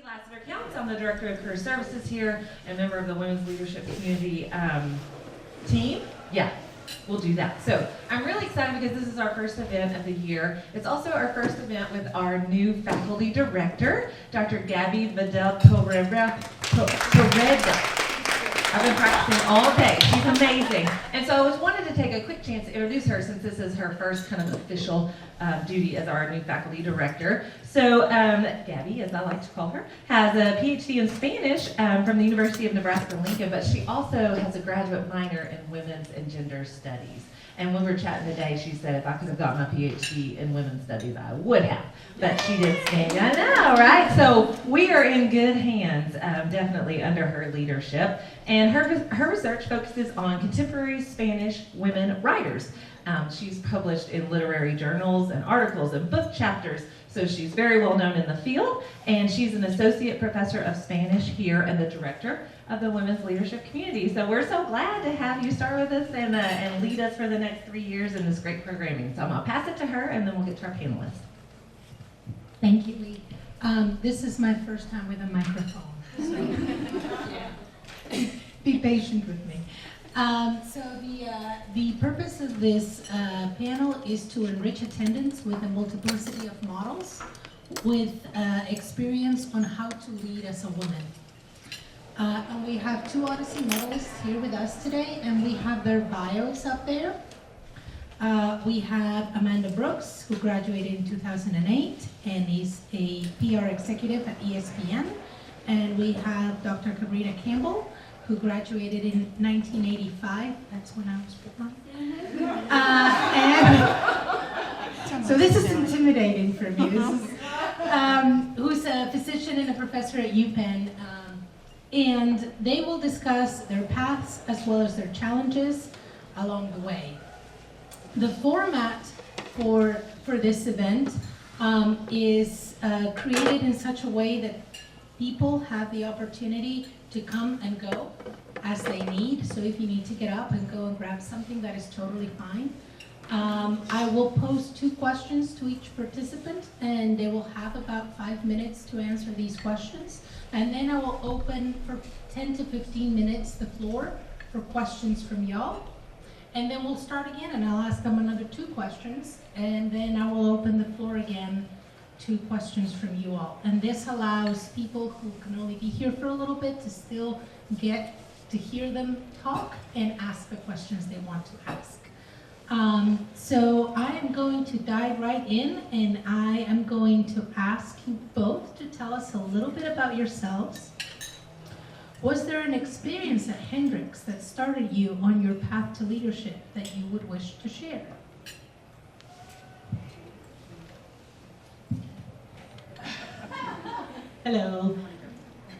Lassiter Counts. I'm the Director of Career Services here and member of the Women's Leadership Community team. Yeah, we'll do that. So I'm really excited because this is our first event of the year. It's also our first event with our new faculty director, Dr. Gabby Vidal-Torreda. I've been practicing all day. She's amazing. And so I was wanted to take a quick chance to introduce her since this is her first kind of official duty as our new faculty director. So Gabby, as I like to call her, has a PhD in Spanish from the University of Nebraska-Lincoln, but she also has a graduate minor in women's and gender studies. And when we were chatting today, she said if I could have gotten my PhD in women's studies, I would have. But she didn't say, I know, right? So we are in good hands, definitely under her leadership. And her research focuses on contemporary Spanish women writers. She's published in literary journals and articles and book chapters, so she's very well known in the field. And she's an associate professor of Spanish here and the director of the Women's Leadership Community. So we're so glad to have you start with us and lead us for the next 3 years in this great programming. So I'm gonna pass it to her and then we'll get to our panelists. Thank you, Lee. This is my first time with a microphone, so be patient with me. So the purpose of this panel is to enrich attendance with a multiplicity of models with experience on how to lead as a woman. And we have 2 Odyssey medalists here with us today, and we have their bios up there. We have Amanda Brooks, who graduated in 2008 and is a PR executive at ESPN. And we have Dr. Cabrina Campbell, who graduated in 1985. That's when I was born. And so this is intimidating for me. This is, who's a physician and a professor at UPenn. And they will discuss their paths as well as their challenges along the way. The format for this event is created in such a way that people have the opportunity to come and go as they need. So if you need to get up and go and grab something, that is totally fine. I will pose 2 questions to each participant, and they will have about 5 minutes to answer these questions. And then I will open for 10 to 15 minutes the floor for questions from y'all. And then we'll start again, and I'll ask them another 2 questions, and then I will open the floor again to questions from you all. And this allows people who can only be here for a little bit to still get to hear them talk and ask the questions they want to ask. So I am going to dive right in, and I am going to ask you both to tell us a little bit about yourselves. Was there an experience at Hendrix that started you on your path to leadership that you would wish to share? Hello.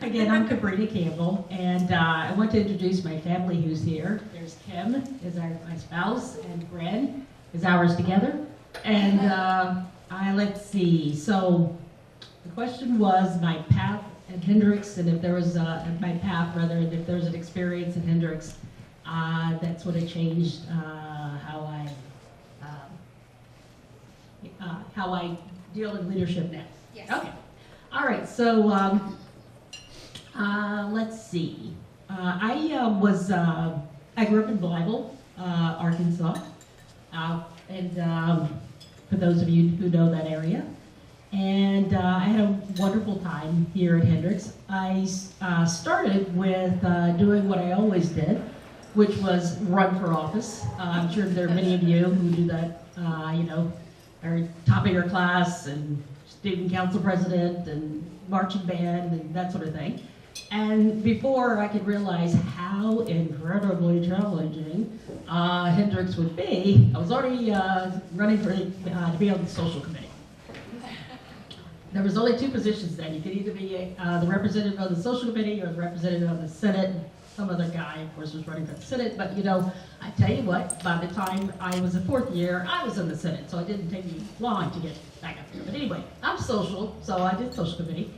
Again, I'm Cabrina Campbell, and I want to introduce my family who's here. There's Kim, is my spouse, and Bren is ours together. And let's see, so the question was my path at Hendrix, and if there was my path rather, and if there's an experience at Hendrix, that's what it changed how I deal in leadership now. Yes. Okay. All right. So let's see. I grew up in Blytheville, Arkansas, and for those of you who know that area. And I had a wonderful time here at Hendrix. I started with doing what I always did, which was run for office. I'm sure there are many of you who do that, are top of your class and student council president and marching band and that sort of thing. And before I could realize how incredibly challenging Hendrix would be, I was already running for to be on the social committee. There was only 2 positions then. You could either be the representative of the social committee or the representative of the Senate. Some other guy, of course, was running for the Senate. But I tell you what, by the time I was a 4th year, I was in the Senate. So it didn't take me long to get back up there. But anyway, I'm social, so I did social committee.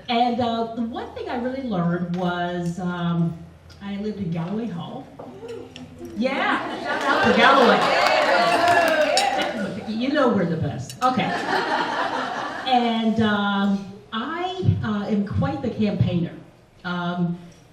And the one thing I really learned was I lived in Galloway Hall. Yeah, shout out to Galloway. You know we're the best. Okay. And am quite the campaigner.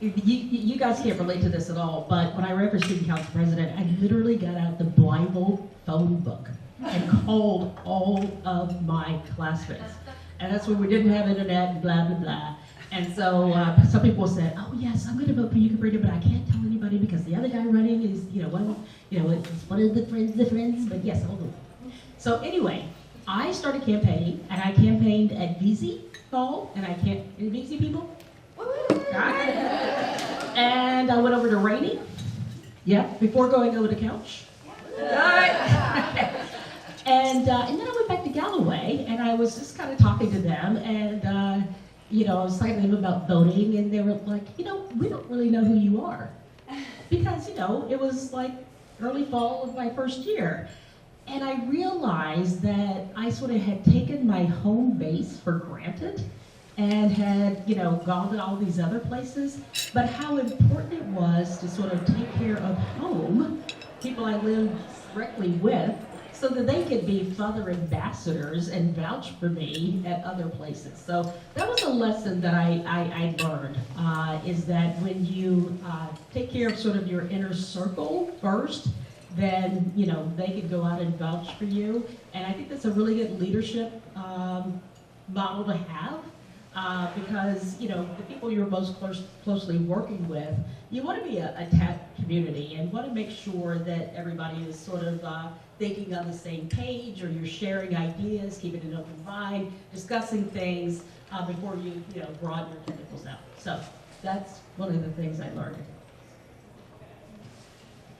You guys can't relate to this at all, but when I ran for student council president, I literally got out the blindfold phone book and called all of my classmates. And that's when we didn't have internet and blah, blah, blah. And so some people said, oh yes, I'm gonna vote for you, Cabrina, but I can't tell anybody because the other guy running is, it's one of the friends, but yes, I'll do it. So anyway, I started campaigning, and I campaigned at VZ Hall, and VZ people? And I went over to Rainey, before going over to Couch. And then I went back to Galloway, and I was just kind of talking to them, and I was talking to them about voting, and they were like, we don't really know who you are. Because, it was like early fall of my first year. And I realized that I sort of had taken my home base for granted and had, gone to all these other places, but how important it was to sort of take care of home, people I lived directly with, so that they could be father ambassadors and vouch for me at other places. So that was a lesson that I learned, is that when you take care of sort of your inner circle first, then they could go out and vouch for you. And I think that's a really good leadership model to have. Because the people you're most closely working with, you want to be a tight community and want to make sure that everybody is sort of thinking on the same page, or you're sharing ideas, keeping an open mind, discussing things before you broaden your tentacles out. So that's one of the things I learned.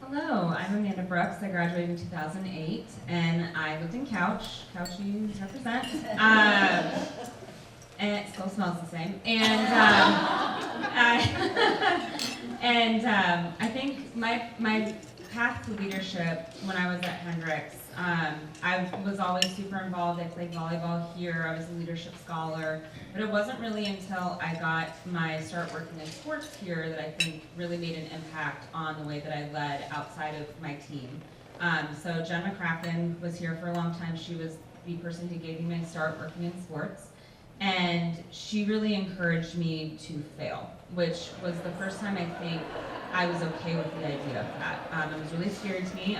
Hello, I'm Amanda Brooks. I graduated in 2008, and I lived in Couch. Couch, you represent. And it still smells the same. And I think my path to leadership when I was at Hendrix, I was always super involved. I played volleyball here. I was a leadership scholar. But it wasn't really until I got my start working in sports here that I think really made an impact on the way that I led outside of my team. So Jen McCracken was here for a long time. She was the person who gave me my start working in sports. And she really encouraged me to fail, which was the first time I think I was okay with the idea of that. It was really scary to me.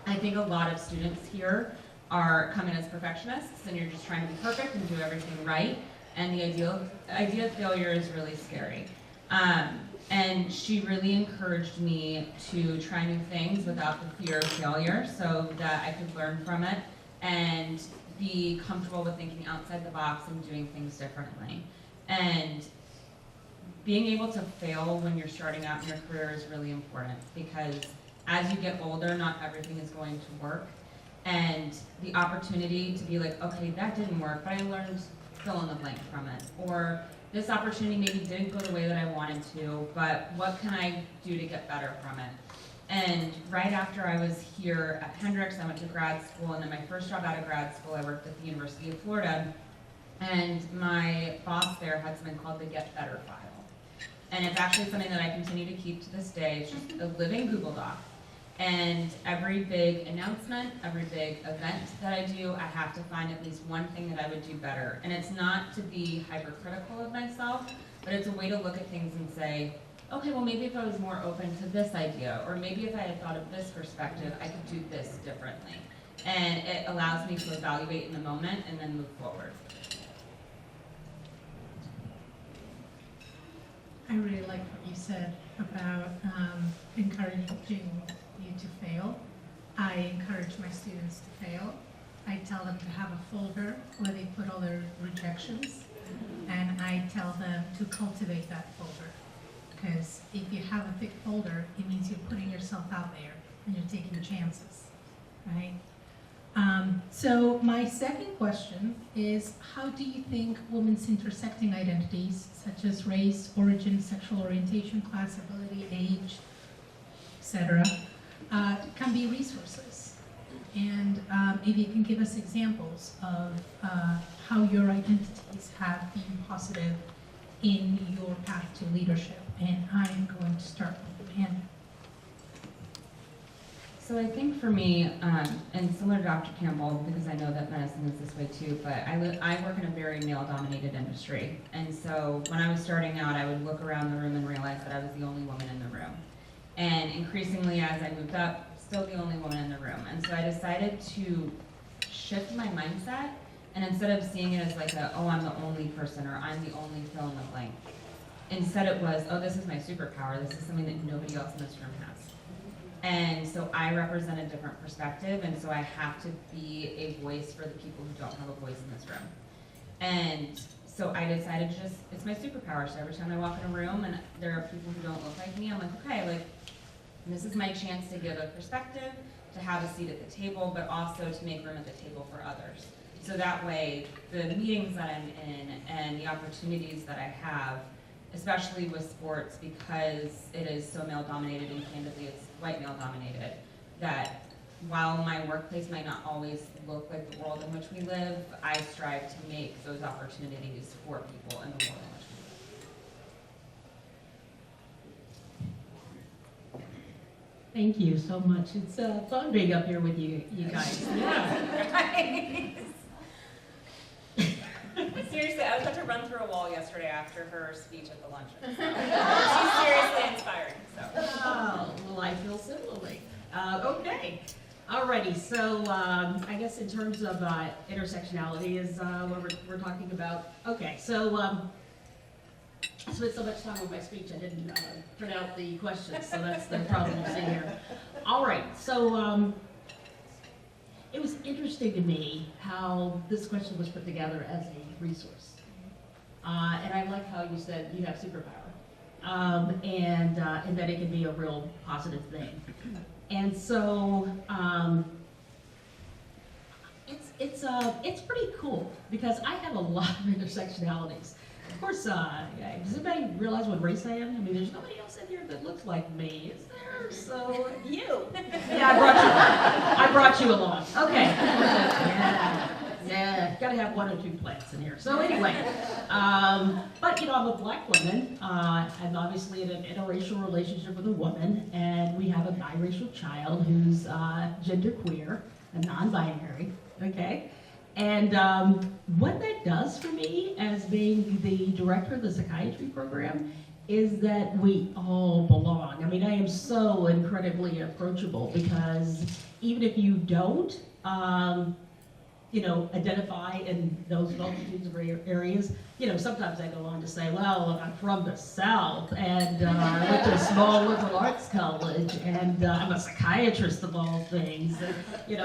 I think a lot of students here come in as perfectionists, and you're just trying to be perfect and do everything right. And the idea of failure is really scary. And she really encouraged me to try new things without the fear of failure, so that I could learn from it and be comfortable with thinking outside the box and doing things differently. And being able to fail when you're starting out in your career is really important, because as you get older, not everything is going to work. And the opportunity to be like, okay, that didn't work, but I learned fill in the blank from it. Or this opportunity maybe didn't go the way that I wanted to, but what can I do to get better from it? And right after I was here at Hendrix, I went to grad school, and then my first job out of grad school, I worked at the University of Florida, and my boss there had something called the Get Better file. And it's actually something that I continue to keep to this day. It's just a living Google Doc. And every big announcement, every big event that I do, I have to find at least one thing that I would do better. And it's not to be hypercritical of myself, but it's a way to look at things and say, okay, well maybe if I was more open to this idea, or maybe if I had thought of this perspective, I could do this differently. And it allows me to evaluate in the moment and then move forward. I really like what you said about encouraging you to fail. I encourage my students to fail. I tell them to have a folder where they put all their rejections, and I tell them to cultivate that folder. Because if you have a thick folder, it means you're putting yourself out there and you're taking chances, right? So my second question is, how do you think women's intersecting identities, such as race, origin, sexual orientation, class, ability, age, etc., can be resources? And if you can give us examples of how your identities have been positive in your path to leadership. And I'm going to start with Amanda. So I think for me, and similar to Dr. Campbell, because I know that medicine is this way too, but I work in a very male-dominated industry. And so when I was starting out, I would look around the room and realize that I was the only woman in the room. And increasingly as I moved up, still the only woman in the room. And so I decided to shift my mindset, and instead of seeing it as like oh, I'm the only person, or I'm the only fill in the blank, instead it was, oh, this is my superpower, this is something that nobody else in this room has. And so I represent a different perspective, and so I have to be a voice for the people who don't have a voice in this room. And so I decided to just, it's my superpower, so every time I walk in a room and there are people who don't look like me, I'm like, okay, like, this is my chance to give a perspective, to have a seat at the table, but also to make room at the table for others. So that way, the meetings that I'm in and the opportunities that I have, especially with sports, because it is so male-dominated and candidly it's white male-dominated, that while my workplace might not always look like the world in which we live, I strive to make those opportunities for people in the world in which we live. Thank you so much. It's fun being up here with you guys. Yeah. Seriously, I was about to run through a wall yesterday after her speech at the luncheon. So. She's seriously inspiring. So. Oh, well, I feel similarly. Okay. Alrighty, so I guess in terms of intersectionality is what we're talking about. Okay, so I spent so much time with my speech I didn't print out the questions, so that's the problem you see here. All right, so it was interesting to me how this question was put together as a resource. And I like how you said you have superpower, and that it can be a real positive thing. And so it's pretty cool because I have a lot of intersectionalities. Of course, does anybody realize what race I am? I mean, there's nobody else in here that looks like me, is there? So You. Yeah, I brought you along. Okay. Yeah, gotta have one or two plants in here. So anyway, but you know, I'm a black woman. I'm obviously in an interracial relationship with a woman, and we have a biracial child who's genderqueer and non-binary. Okay. And what that does for me as being the director of the psychiatry program is that we all belong. I mean, I am so incredibly approachable because even if you don't, identify in those multitudes of areas, sometimes I go on to say, well, I'm from the South, and I went to a small liberal arts college, and I'm a psychiatrist of all things. And,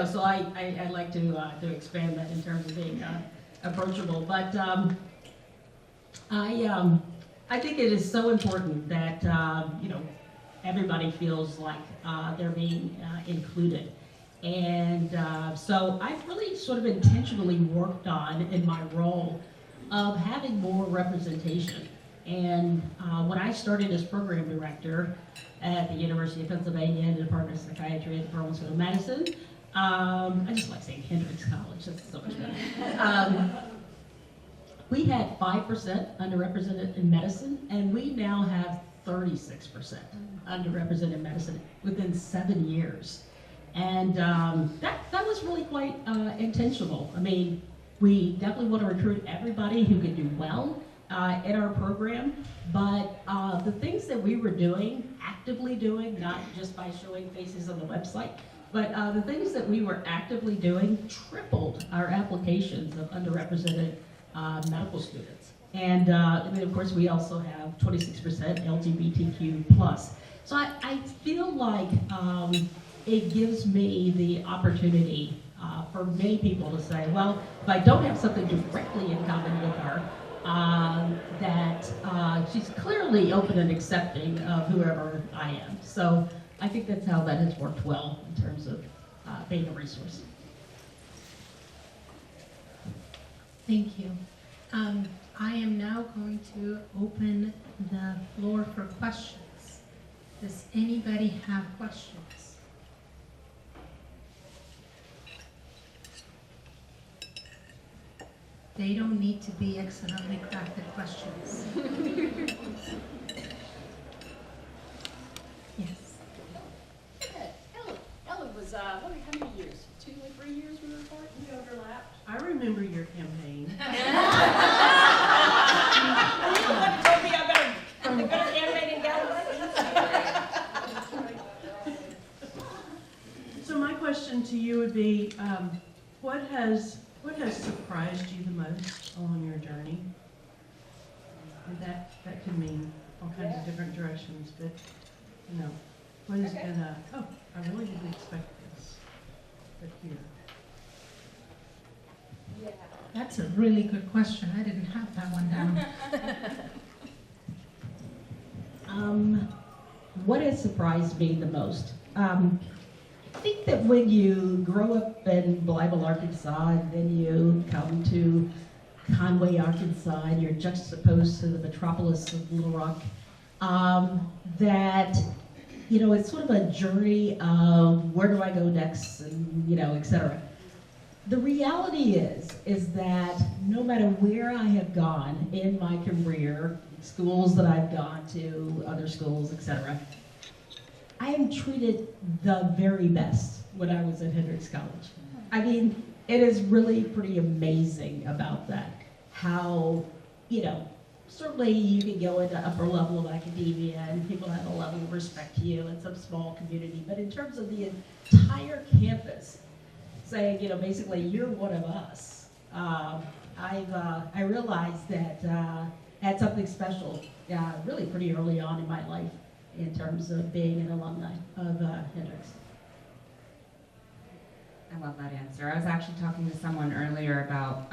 so I like to expand that in terms of being approachable. But I think it is so important that everybody feels like they're being included. And so I've really sort of intentionally worked on in my role of having more representation. And when I started as program director at the University of Pennsylvania in the Department of Psychiatry at the Department of Medicine, I just like saying Hendrix College, that's so much better. We had 5% underrepresented in medicine, and we now have 36% underrepresented in medicine within 7 years. And that was really quite intentional. I mean, we definitely want to recruit everybody who could do well in our program, but the things that we were doing, actively doing, not just by showing faces on the website, but the things that we were actively doing tripled our applications of underrepresented medical students. And then of course we also have 26% LGBTQ+. So I feel like it gives me the opportunity for many people to say, well, if I don't have something directly in common with her, that she's clearly open and accepting of whoever I am. So I think that's how that has worked well in terms of being a resource. Thank you. I am now going to open the floor for questions. Does anybody have questions? They don't need to be excellently crafted questions. Yes. Ellen What has surprised you the most on your journey? And that could mean all kinds of different directions, but what has been I really didn't expect this, but here. That's a really good question. I didn't have that one down. What has surprised me the most? I think that when you grow up in Blythe, Arkansas, and then you come to Conway, Arkansas, and you're juxtaposed to the metropolis of Little Rock, that it's sort of a journey of where do I go next, and et cetera. The reality is that no matter where I have gone in my career, schools that I've gone to, other schools, etc., I am treated the very best when I was at Hendrix College. I mean, it is really pretty amazing about that. How, certainly you can go into upper level of academia and people have a level of respect to you in some small community, but in terms of the entire campus, saying, basically, you're one of us. I realized that I had something special, really pretty early on in my life in terms of being an alumni of Hendrix. I love that answer. I was actually talking to someone earlier about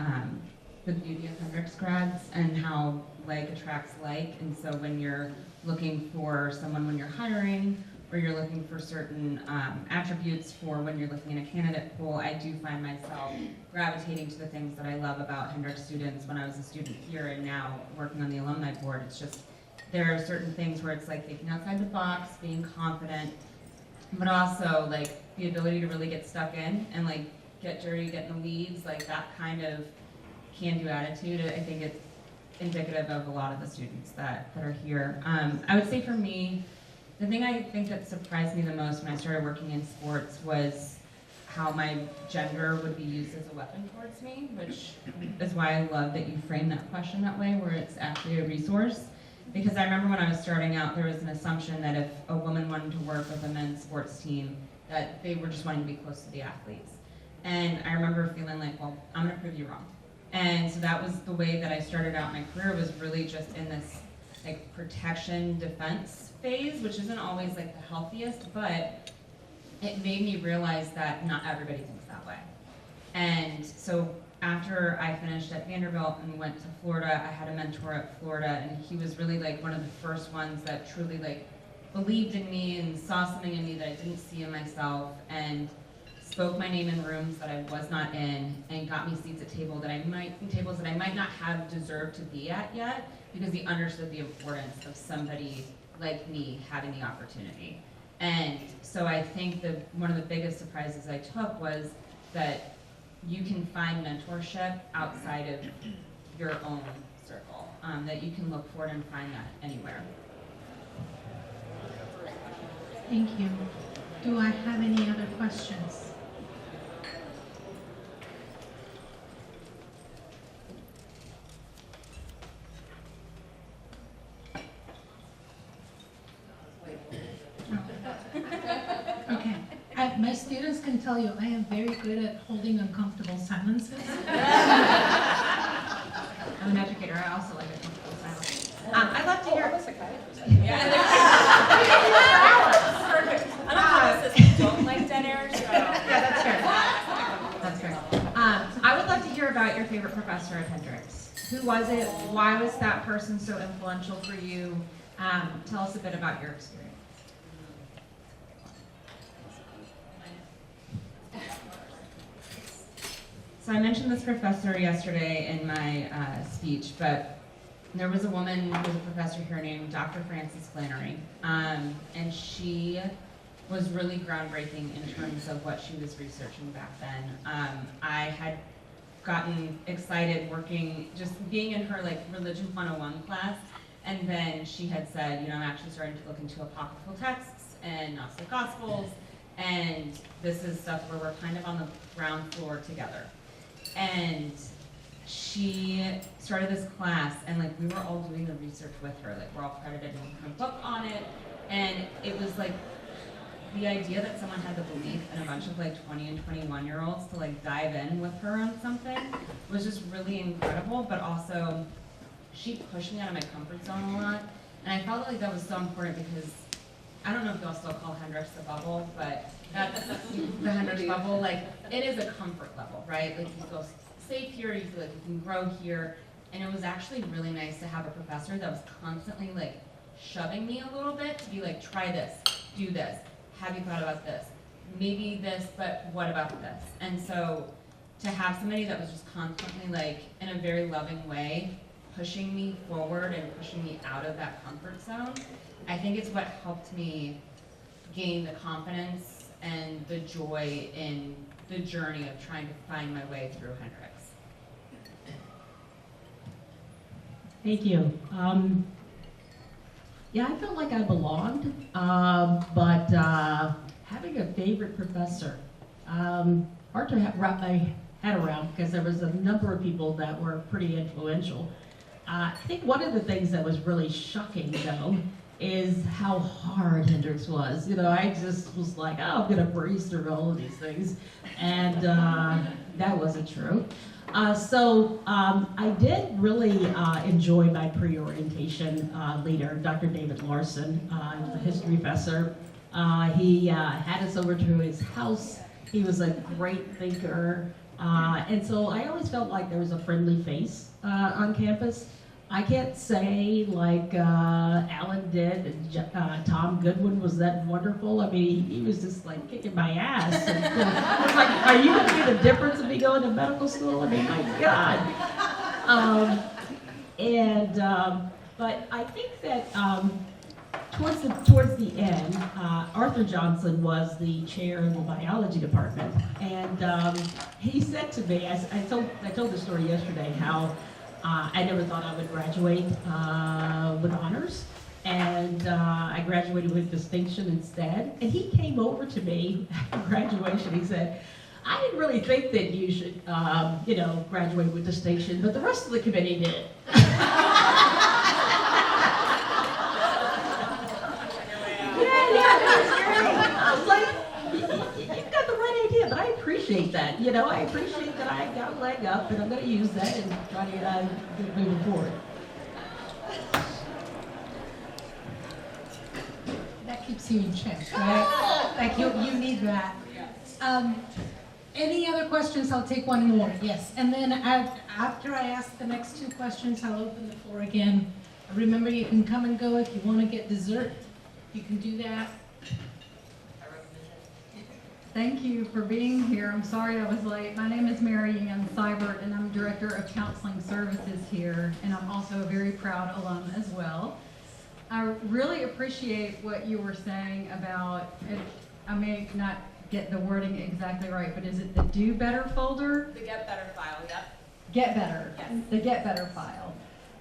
the beauty of Hendrix grads and how like attracts like, and so when you're looking for someone when you're hiring, or you're looking for certain attributes for when you're looking in a candidate pool, I do find myself gravitating to the things that I love about Hendrix students when I was a student here and now working on the alumni board. It's just, there are certain things where it's like thinking outside the box, being confident, but also like the ability to really get stuck in and like get dirty, get in the weeds, like that kind of can-do attitude. I think it's indicative of a lot of the students that are here. I would say for me, the thing I think that surprised me the most when I started working in sports was how my gender would be used as a weapon towards me, which is why I love that you frame that question that way, where it's actually a resource. Because I remember when I was starting out, there was an assumption that if a woman wanted to work with a men's sports team, that they were just wanting to be close to the athletes. And I remember feeling like, well, I'm gonna prove you wrong. And so that was the way that I started out my career, was really just in this like protection defense phase, which isn't always like the healthiest, but it made me realize that not everybody thinks that way. And so after I finished at Vanderbilt and went to Florida, I had a mentor at Florida, and he was really like one of the first ones that truly like believed in me and saw something in me that I didn't see in myself, and spoke my name in rooms that I was not in, and got me seats at tables that I might not have deserved to be at yet, because he understood the importance of somebody like me having the opportunity. And so I think that one of the biggest surprises I took was that you can find mentorship outside of your own circle, that you can look for it and find that anywhere. Thank you. Do I have any other questions? Okay. My students can tell you I am very good at holding uncomfortable silences. I'm an educator, I also like a comfortable silence. I'd love to hear. I'm a psychiatrist. Yeah. Perfect. I'm a physicist. Don't like dead air, so. Yeah, that's fair. That's fair. I would love to hear about your favorite professor at Hendrix. Who was it? Why was that person so influential for you? Tell us a bit about your experience. So I mentioned this professor yesterday in my speech, but there was a woman who was a professor here named Dr. Frances Flannery, and she was really groundbreaking in terms of what she was researching back then. I had gotten excited working, just being in her like Religion 101 class, and then she had said, I'm actually starting to look into apocryphal texts and Gnostic Gospels, and this is stuff where we're kind of on the ground floor together. And she started this class, and like we were all doing the research with her, like we're all credited in her book on it, and it was like the idea that someone had the belief in a bunch of like 20 and 21-year-olds to like dive in with her on something was just really incredible, but also she pushed me out of my comfort zone a lot. And I felt like that was so important because I don't know if y'all still call Hendrix the bubble, but that's the Hendrix bubble. Like, it is a comfort level, right? Like, you feel safe here, you feel like you can grow here. And it was actually really nice to have a professor that was constantly like shoving me a little bit to be like, try this, do this, have you thought about this? Maybe this, but what about this? And so to have somebody that was just constantly like, in a very loving way, pushing me forward and pushing me out of that comfort zone, I think it's what helped me gain the confidence and the joy in the journey of trying to find my way through Hendrix. Thank you. Yeah, I felt like I belonged, but having a favorite professor, hard to wrap my head around because there was a number of people that were pretty influential. I think one of the things that was really shocking, though, is how hard Hendrix was. You know, I just was like, oh, I'm gonna breeze through all of these things, and that wasn't true. So I did really enjoy my pre-orientation leader, Dr. David Larson, the history professor. He had us over to his house. He was a great thinker. And so I always felt like there was a friendly face on campus. I can't say like Alan did, and Tom Goodwin was that wonderful. I mean, he was just like kicking my ass. And, I was like, are you going to be the difference of me going to medical school? I mean, my God. But I think that towards the end, Arthur Johnson was the chair of the biology department, and he said to me, I told the story yesterday, how I never thought I would graduate with honors, and I graduated with distinction instead. And he came over to me after graduation. He said, I didn't really think that you should, graduate with distinction, but the rest of the committee did. I was like, you've got the right idea, but I appreciate that. You know, I appreciate that I got a leg up, and I'm going to use that and try to get moving forward. That keeps you in check, right? Like you need that. Any other questions? I'll take one more. Yes, and then after I ask the next two questions, I'll open the floor again. Remember, you can come and go if you want to get dessert. You can do that. Thank you for being here. I'm sorry I was late. My name is Mary Ann Seibert, and I'm Director of Counseling Services here, and I'm also a very proud alum as well. I really appreciate what you were saying about, I may not get the wording exactly right, but is it the Do Better folder? The Get Better file, yep. Get Better. Yes. The Get Better file.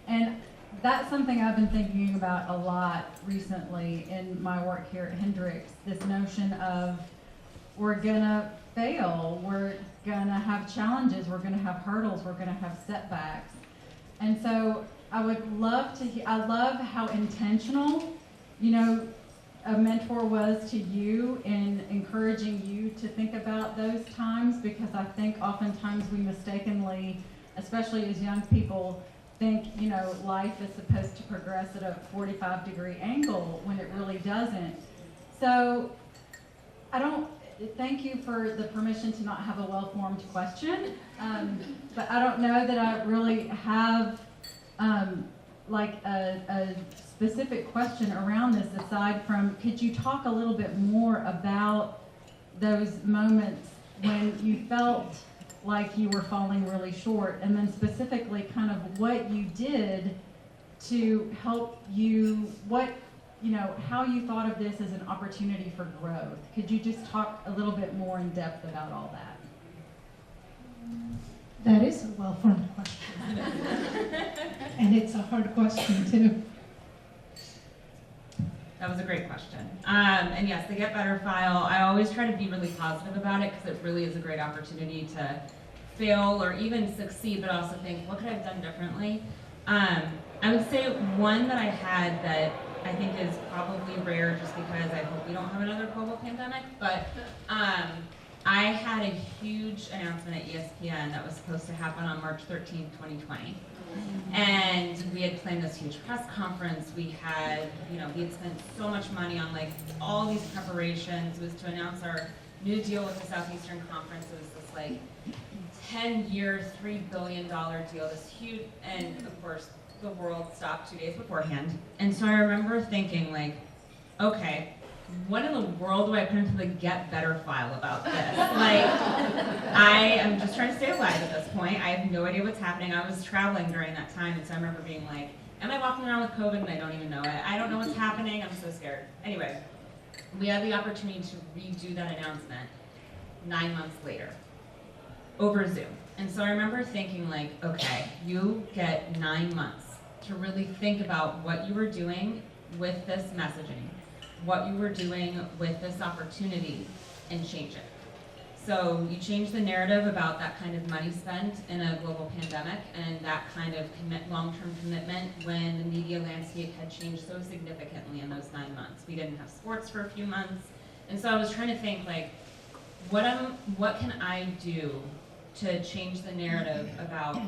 And that's something I've been thinking about a lot recently in my work here at Hendrix, this notion of we're gonna fail, we're gonna have challenges, we're gonna have hurdles, we're gonna have setbacks. And so I would love to I love how intentional, a mentor was to you in encouraging you to think about those times, because I think oftentimes we mistakenly, especially as young people, think, life is supposed to progress at a 45-degree angle when it really doesn't. So thank you for the permission to not have a well-formed question, but I don't know that I really have a specific question around this, aside from, could you talk a little bit more about those moments when you felt like you were falling really short, and then specifically kind of what you did to help you, how you thought of this as an opportunity for growth? Could you just talk a little bit more in depth about all that? That is a well-formed question. And it's a hard question, too. That was a great question. And yes, the Get Better file, I always try to be really positive about it because it really is a great opportunity to fail or even succeed, but also think, what could I have done differently? I would say one that I had that I think is probably rare just because I hope we don't have another global pandemic, but I had a huge announcement at ESPN that was supposed to happen on March 13th, 2020. And we had planned this huge press conference. We had spent so much money on like all these preparations. It was to announce our new deal with the Southeastern Conference. It was this like 10-year, $3 billion deal, this huge, and of course, the world stopped 2 days beforehand. And so I remember thinking like, okay, what in the world do I put into the Get Better file about this? Like, I am just trying to stay alive at this point. I have no idea what's happening. I was traveling during that time, and so I remember being like, am I walking around with COVID and I don't even know it? I don't know what's happening. I'm so scared. Anyway, we had the opportunity to redo that announcement 9 months later over Zoom. And so I remember thinking like, okay, you get 9 months to really think about what you were doing with this messaging, what you were doing with this opportunity, and change it. So you change the narrative about that kind of money spent in a global pandemic and that kind of long-term commitment when the media landscape had changed so significantly in those 9 months. We didn't have sports for a few months. And so I was trying to think like, what can I do to change the narrative about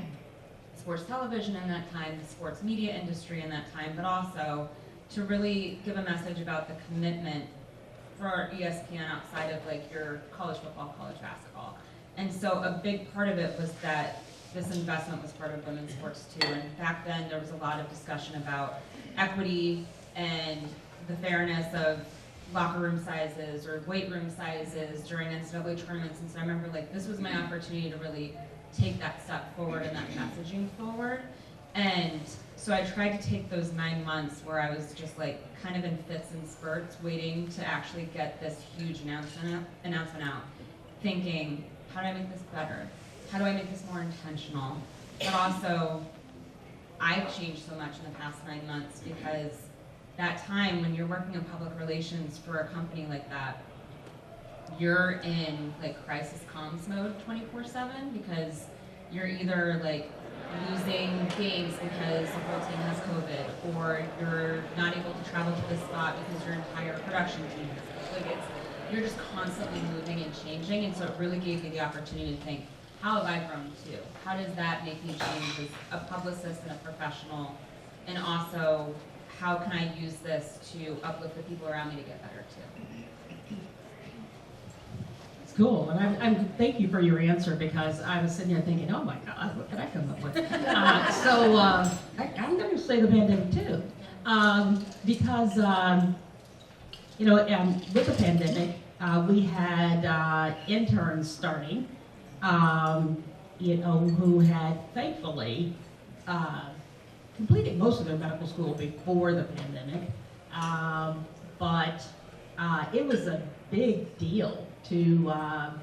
sports television in that time, the sports media industry in that time, but also to really give a message about the commitment for ESPN outside of like your college football, college basketball. And so a big part of it was that this investment was part of women's sports too. And back then there was a lot of discussion about equity and the fairness of locker room sizes or weight room sizes during NCAA tournaments. And so I remember like this was my opportunity to really take that step forward and that messaging forward. And so I tried to take those 9 months where I was just like kind of in fits and spurts waiting to actually get this huge announcement out, thinking, how do I make this better? How do I make this more intentional? But also, I've changed so much in the past 9 months because that time when you're working in public relations for a company like that, you're in like crisis comms mode 24/7 because you're either like losing games because the whole team has COVID, or you're not able to travel to the spot because your entire production team has COVID. Like you're just constantly moving and changing, and so it really gave me the opportunity to think, how have I grown too? How does that make me change as a publicist and a professional? And also, how can I use this to uplift the people around me to get better too? Cool, and I'm thank you for your answer because I was sitting here thinking, oh my God, what could I come up with? I'm going to say the pandemic too, because with the pandemic, we had interns starting, who had thankfully completed most of their medical school before the pandemic, but it was a big deal to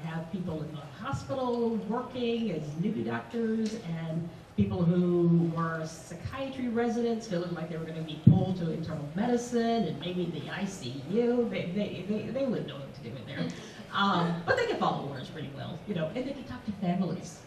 have people in the hospital working as new doctors and people who were psychiatry residents feeling like they were going to be pulled to internal medicine and maybe the ICU. They wouldn't know what to do in there. But they could follow orders pretty well, and they could talk to families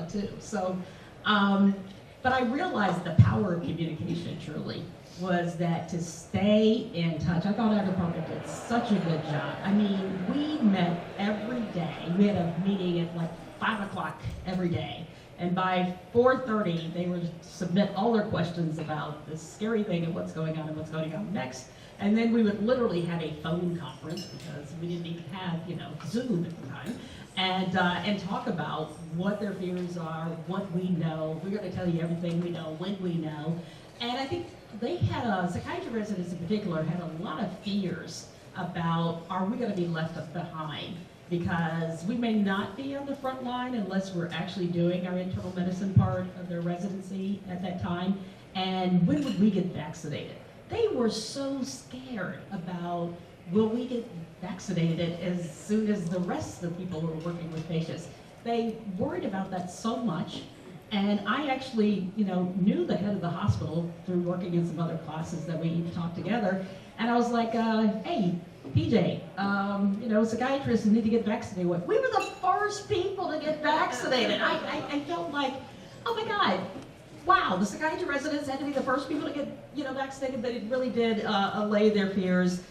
too. So, but I realized the power of communication truly was that to stay in touch. I thought our department did such a good job. I mean, we met every day. We had a meeting at like 5 o'clock every day. And by 4:30, they would submit all their questions about this scary thing and what's going on and what's going on next. And then we would literally have a phone conference because we didn't even have, Zoom at the time. And talk about what their fears are, what we know. We're going to tell you everything we know, when we know. And I think they had psychiatry residents in particular had a lot of fears about, are we going to be left behind? Because we may not be on the front line unless we're actually doing our internal medicine part of their residency at that time. And when would we get vaccinated? They were so scared about, will we get vaccinated as soon as the rest of the people who are working with patients? They worried about that so much. And I actually, knew the head of the hospital through working in some other classes that we talked together. And I was like, hey, PJ, psychiatrists need to get vaccinated. We were the first people to get vaccinated. I felt like, oh my God, wow, the psychiatry residents had to be the first people to get, vaccinated, but it really did allay their fears.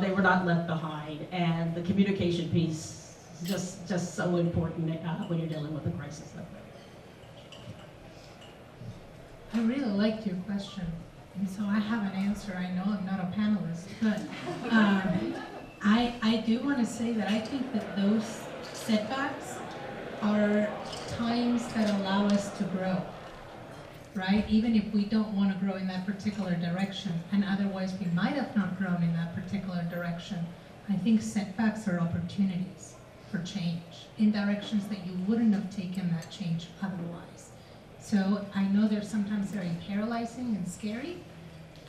They were not left behind, and the communication piece is just so important when you're dealing with a crisis like that. I really liked your question, and so I have an answer. I know I'm not a panelist, but I do want to say that I think that those setbacks are times that allow us to grow, right? Even if we don't want to grow in that particular direction, and otherwise we might have not grown in that particular direction, I think setbacks are opportunities for change in directions that you wouldn't have taken that change otherwise. So I know they're sometimes very paralyzing and scary,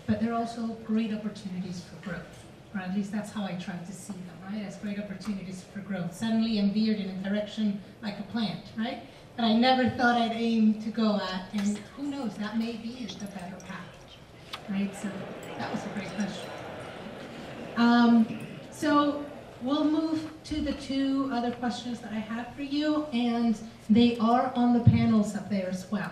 but they're also great opportunities for growth, or at least that's how I try to see them, right? As great opportunities for growth. Suddenly I'm veered in a direction like a plant, right? That I never thought I'd aim to go at, and who knows, that may be the better path, right? So that was a great question. So we'll move to the two other questions that I have for you, and they are on the panels up there as well.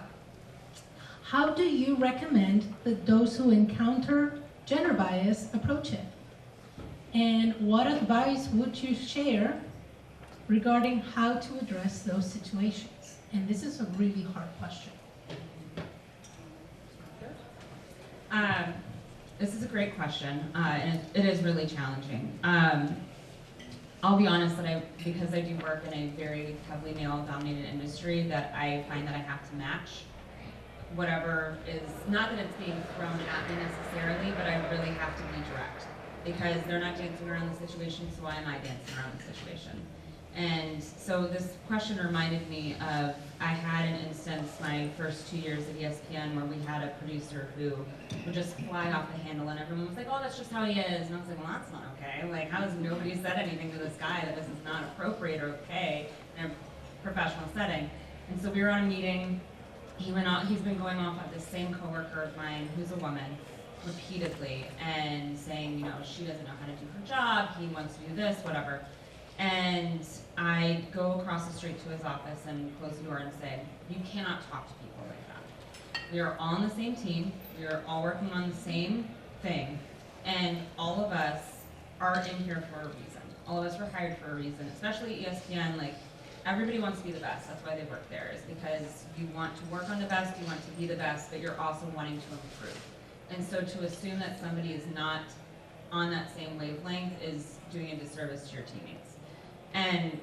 How do you recommend that those who encounter gender bias approach it? And what advice would you share regarding how to address those situations? And this is a really hard question. This is a great question, and it is really challenging. I'll be honest that because I do work in a very heavily male-dominated industry, that I find that I have to match whatever is, not that it's being thrown at me necessarily, but I really have to be direct, because they're not dancing around the situation, so why am I dancing around the situation? And so this question reminded me of, I had an instance my first 2 years at ESPN where we had a producer who would just fly off the handle, and everyone was like, oh, that's just how he is. And I was like, well, that's not okay. Like, how has nobody said anything to this guy that this is not appropriate or okay in a professional setting? And so we were on a meeting. He's been going off at this same coworker of mine who's a woman repeatedly and saying, she doesn't know how to do her job, he wants to do this, whatever. And I go across the street to his office and close the door and say, you cannot talk to people like that. We are all on the same team, we are all working on the same thing, and all of us are in here for a reason. All of us were hired for a reason, especially ESPN, like, everybody wants to be the best. That's why they work there, is because you want to work on the best, you want to be the best, but you're also wanting to improve. And so to assume that somebody is not on that same wavelength is doing a disservice to your teammates. And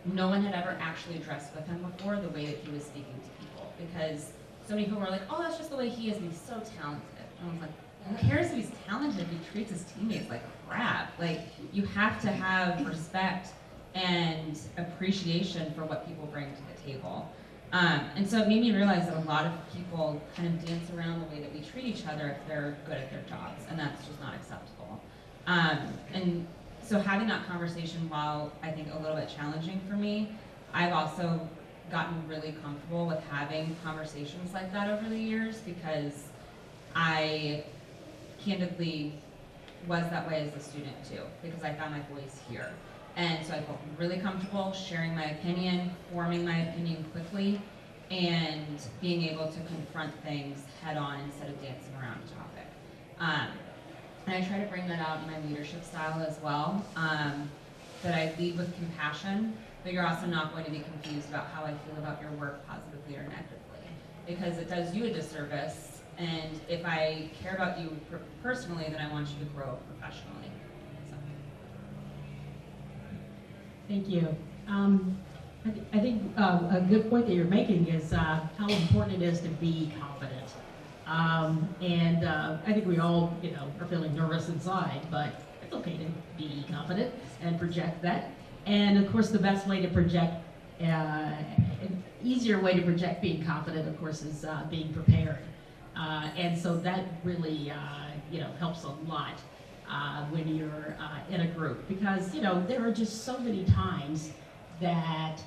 no one had ever actually addressed with him before the way that he was speaking to people, because so many people were like, oh, that's just the way he is, and he's so talented. And I was like, who cares if he's talented if he treats his teammates like crap? Like, you have to have respect and appreciation for what people bring to the table. And so it made me realize that a lot of people kind of dance around the way that we treat each other if they're good at their jobs, and that's just not acceptable. And so having that conversation, while I think a little bit challenging for me, I've also gotten really comfortable with having conversations like that over the years, because I candidly was that way as a student too, because I found my voice here. And so I felt really comfortable sharing my opinion, forming my opinion quickly, and being able to confront things head on instead of dancing around a topic. And I try to bring that out in my leadership style as well, that I lead with compassion, but you're also not going to be confused about how I feel about your work positively or negatively, because it does you a disservice, and if I care about you personally, then I want you to grow professionally. So. Thank you. I think a good point that you're making is how important it is to be confident. I think we all, are feeling nervous inside, but it's okay to be confident and project that. And of course, the best way to project, an easier way to project being confident, of course, is being prepared. And so that really, helps a lot when you're in a group, because, there are just so many times that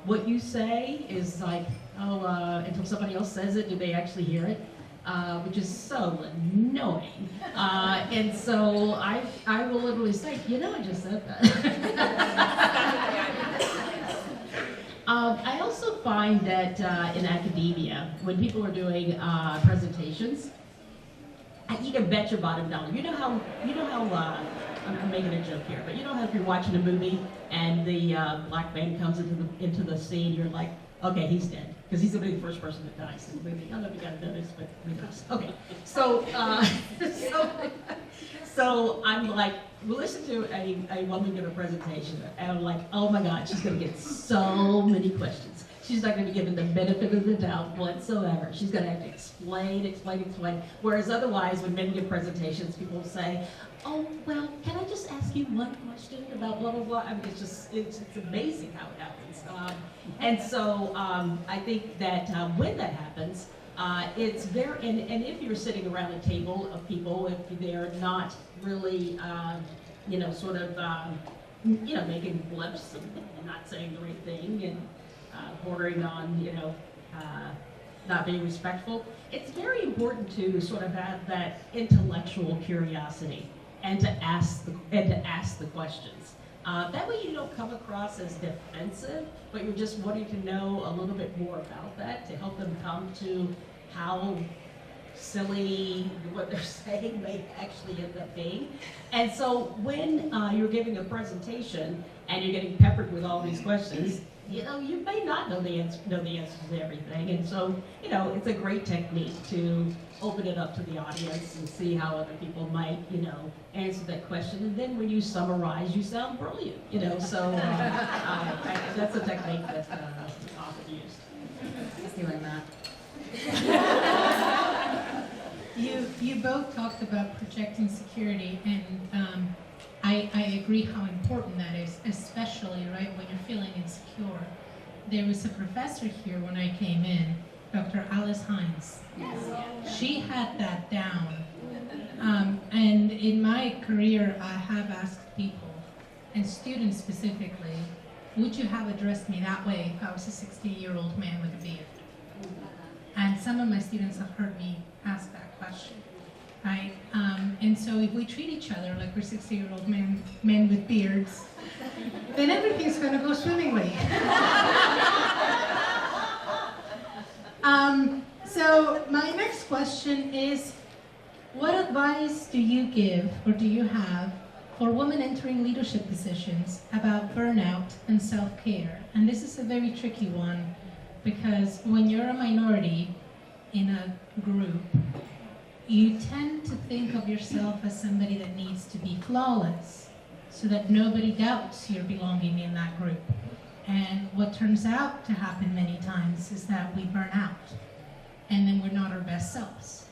what you say is like, until somebody else says it, do they actually hear it? Which is so annoying. And so I will literally say, I just said that. I also find that in academia, when people are doing presentations, you can bet your bottom dollar. You know how I'm making a joke here, but you know how if you're watching a movie and the black man comes into the scene, you're like, okay, he's dead, because he's gonna be the first person that dies in the movie. I don't know if you guys know this, but he does. Okay, so so I'm like, we listen to a woman give a presentation, and I'm like, oh my God, she's gonna get so many questions. She's not gonna be given the benefit of the doubt whatsoever. She's gonna have to explain. Whereas otherwise, when men give presentations, people say, oh, well, can I just ask you one question about blah, blah, blah? I mean, it's amazing how it happens. And so I think that when that happens, it's very, and if you're sitting around a table of people, if they're not really, sort of, making blips and not saying the right thing and bordering on, not being respectful, it's very important to sort of have that intellectual curiosity and to ask the questions. That way you don't come across as defensive, but you're just wanting to know a little bit more about that to help them come to how silly what they're saying may actually end up being. And so when you're giving a presentation and you're getting peppered with all these questions, you may not know the answers to everything. And so, it's a great technique to open it up to the audience and see how other people might, answer that question. And then when you summarize, you sound brilliant, so that's a technique that's often used. Stealing that. You both talked about projecting security, and I agree how important that is, especially right when you're feeling insecure. There was a professor here when I came in, Dr. Alice Hines. Yes. She had that down. And in my career, I have asked people, and students specifically, would you have addressed me that way if I was a 60-year-old man with a beard? And some of my students have heard me ask that question. Right? And so if we treat each other like we're 60-year-old men with beards, then everything's going to go swimmingly. So my next question is, what advice do you give or do you have for women entering leadership positions about burnout and self-care? And this is a very tricky one, because when you're a minority in a group, you tend to think of yourself as somebody that needs to be flawless so that nobody doubts your belonging in that group. And what turns out to happen many times is that we burn out and then we're not our best selves.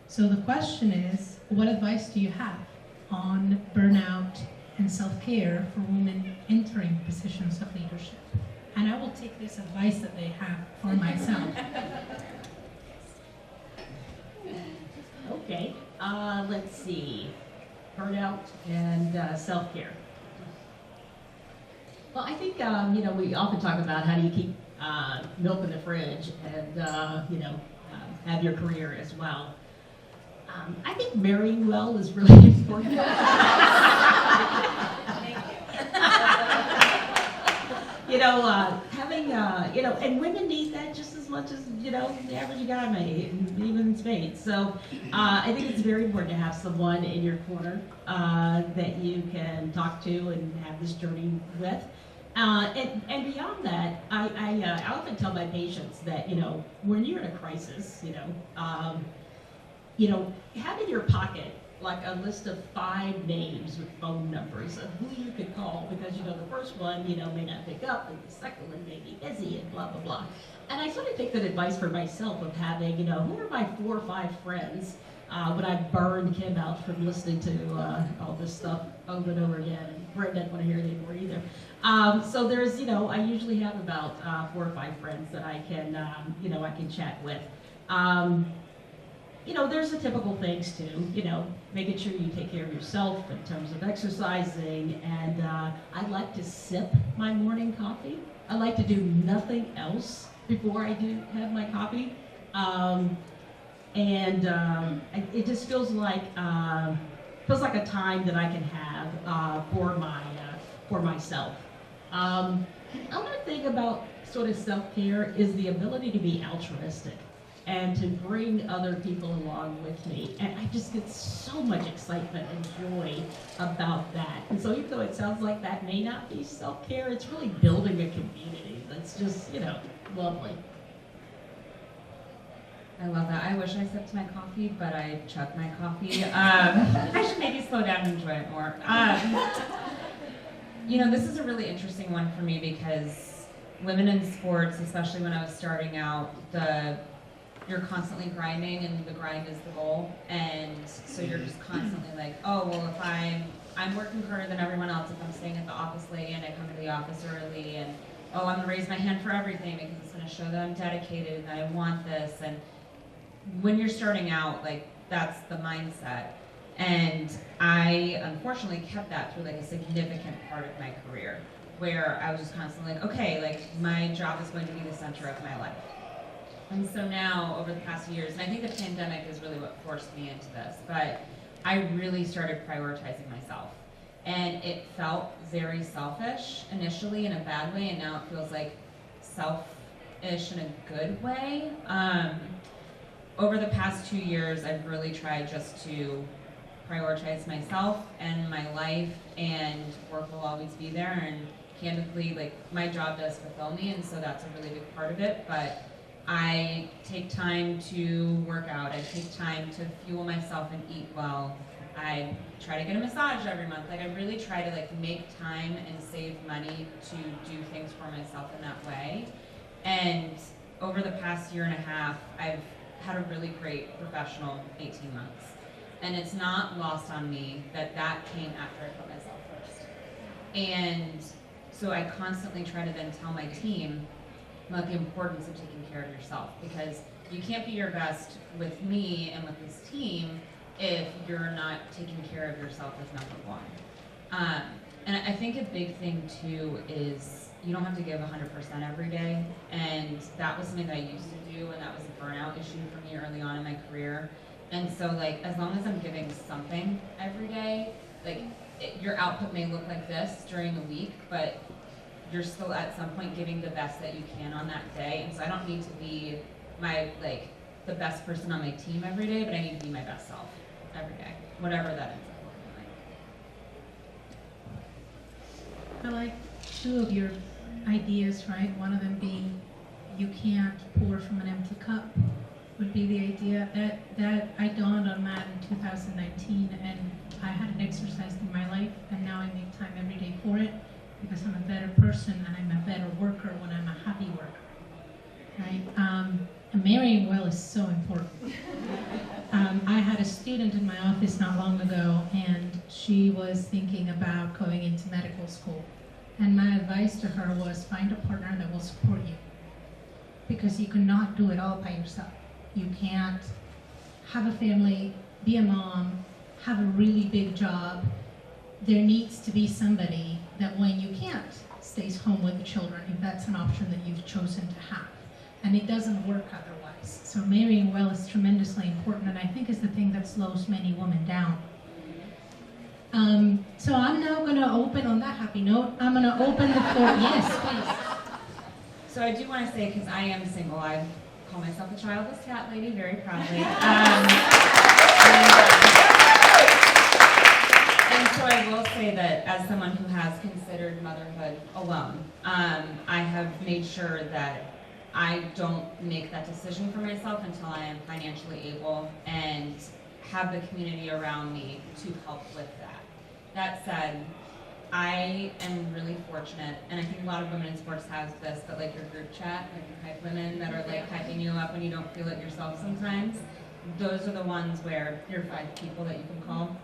So the question is, what advice do you have on burnout and self-care for women entering positions of leadership? And I will take this advice that they have for myself. Okay, let's see, burnout and self-care. Well, I think, we often talk about how do you keep milk in the fridge and, have your career as well. I think marrying well is really important. Having, and women need that just as much as, the average guy may, even in spades. So I think it's very important to have someone in your corner that you can talk to and have this journey with. And beyond that, I often tell my patients that, when you're in a crisis, have in your pocket like a list of 5 names with phone numbers of who you could call, because the first one, may not pick up, and the second one may be busy, and blah, blah, blah. And I sort of take that advice for myself of having, who are my 4 or 5 friends when I burned Kim out from listening to all this stuff over and over again, and Brett doesn't want to hear it anymore either. So there's, I usually have about 4 or 5 friends that I can, I can chat with. There's the typical things too, making sure you take care of yourself in terms of exercising, and I like to sip my morning coffee. I like to do nothing else before I do have my coffee. It just feels like a time that I can have for myself. Another thing about sort of self-care is the ability to be altruistic and to bring other people along with me. And I just get so much excitement and joy about that. And so even though it sounds like that may not be self-care, it's really building a community that's just, you know, lovely. I love that. I wish I sipped my coffee, but I chugged my coffee. I should maybe slow down and enjoy it more. You know, this is a really interesting one for me because women in sports, especially when I was starting out, you're constantly grinding and the grind is the goal. And so you're just constantly like, oh, well, if I'm working harder than everyone else, if I'm staying at the office late and I come to the office early, and oh, I'm gonna raise my hand for everything because it's gonna show that I'm dedicated and that I want this. And when you're starting out, like, that's the mindset. And I unfortunately kept that through like a significant part of my career, where I was just constantly like, okay, like my job is going to be the center of my life. And so now, over the past few years, and I think the pandemic is really what forced me into this, but I really started prioritizing myself. And it felt very selfish initially in a bad way, and now it feels like selfish in a good way. Over the past 2 years, I've really tried just to prioritize myself and my life, and work will always be there. And candidly, like, my job does fulfill me, and so that's a really big part of it. But I take time to work out. I take time to fuel myself and eat well. I try to get a massage every month. Like, I really try to like make time and save money to do things for myself in that way. And over the past year and a half, I've had a really great professional 18 months. And it's not lost on me that that came after I put myself first. And so I constantly try to then tell my team about the importance of taking care of yourself, because you can't be your best with me and with this team if you're not taking care of yourself as number one. And I think a big thing too is you don't have to give 100% every day, and that was something that I used to do, and that was a burnout issue for me early on in my career. And so, like, as long as I'm giving something every day, like, your output may look like this during the week, but you're still at some point giving the best that you can on that day. And so I don't need to be the best person on my team every day, but I need to be my best self every day, whatever that ends up looking like. I like two of your ideas, right? One of them being you can't pour from an empty cup would be the idea. That I dawned on that in 2019, and I had an exercise in my life, and now I make time every day for it because I'm a better person and I'm a better worker when I'm a happy worker, right? And marrying well is so important. I had a student in my office not long ago, and she was thinking about going into medical school. And my advice to her was find a partner that will support you, because you cannot do it all by yourself. You can't have a family, be a mom, have a really big job. There needs to be somebody that when you can't, stays home with the children, if that's an option that you've chosen to have. And it doesn't work otherwise. So marrying well is tremendously important, and I think is the thing that slows many women down. So I'm now going to open, on that happy note, I'm going to open the floor. Yes, please. So I do want to say, because I am single, I call myself a childless cat lady very proudly. And so I will say that as someone who has considered motherhood alone, I have made sure that I don't make that decision for myself until I am financially able and have the community around me to help with that. That said, I am really fortunate, and I think a lot of women in sports have this, but like your group chat, like your hype women that are like hyping you up when you don't feel it yourself sometimes, those are the ones where you're 5 people that you can call.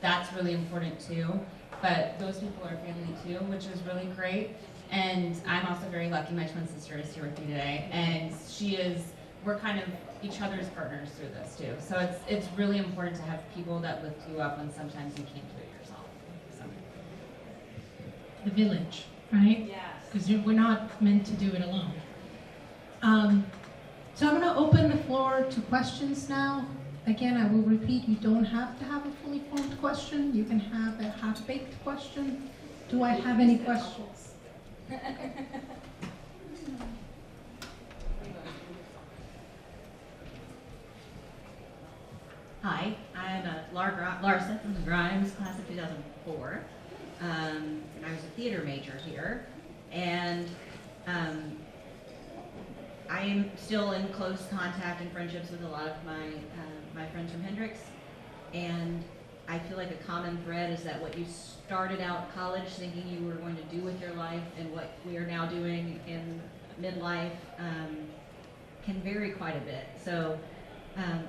That's really important too, but those people are family too, which is really great. And I'm also very lucky, my twin sister is here with me today, and we're kind of each other's partners through this too. So it's really important to have people that lift you up when sometimes you can't do it yourself. So. The village, right? Yes. Because we're not meant to do it alone. So I'm going to open the floor to questions now. Again, I will repeat, you don't have to have a fully formed question. You can have a half-baked question. Do I have any questions? Hi, I'm Laura Larson from the Grimes class of 2004. And I was a theater major here. And I am still in close contact and friendships with a lot of my friends from Hendrix. And I feel like a common thread is that what you started out college thinking you were going to do with your life and what we are now doing in midlife can vary quite a bit. So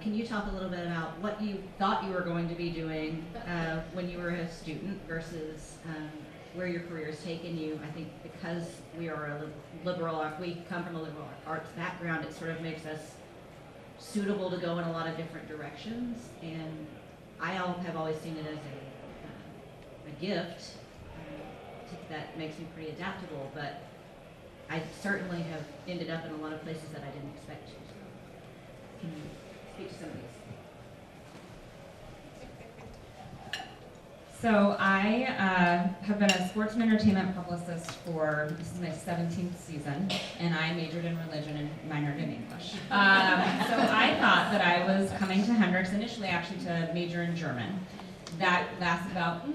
can you talk a little bit about what you thought you were going to be doing when you were a student versus where your career has taken you? I think because we are we come from a liberal arts background, it sort of makes us suitable to go in a lot of different directions. And I have always seen it as a gift that makes me pretty adaptable, but I certainly have ended up in a lot of places that I didn't expect to. Can you speak to some of these? So I have been a sports and entertainment publicist this is my 17th season, and I majored in religion and minored in English. So I thought that I was coming to Hendrix initially actually to major in German. That lasted about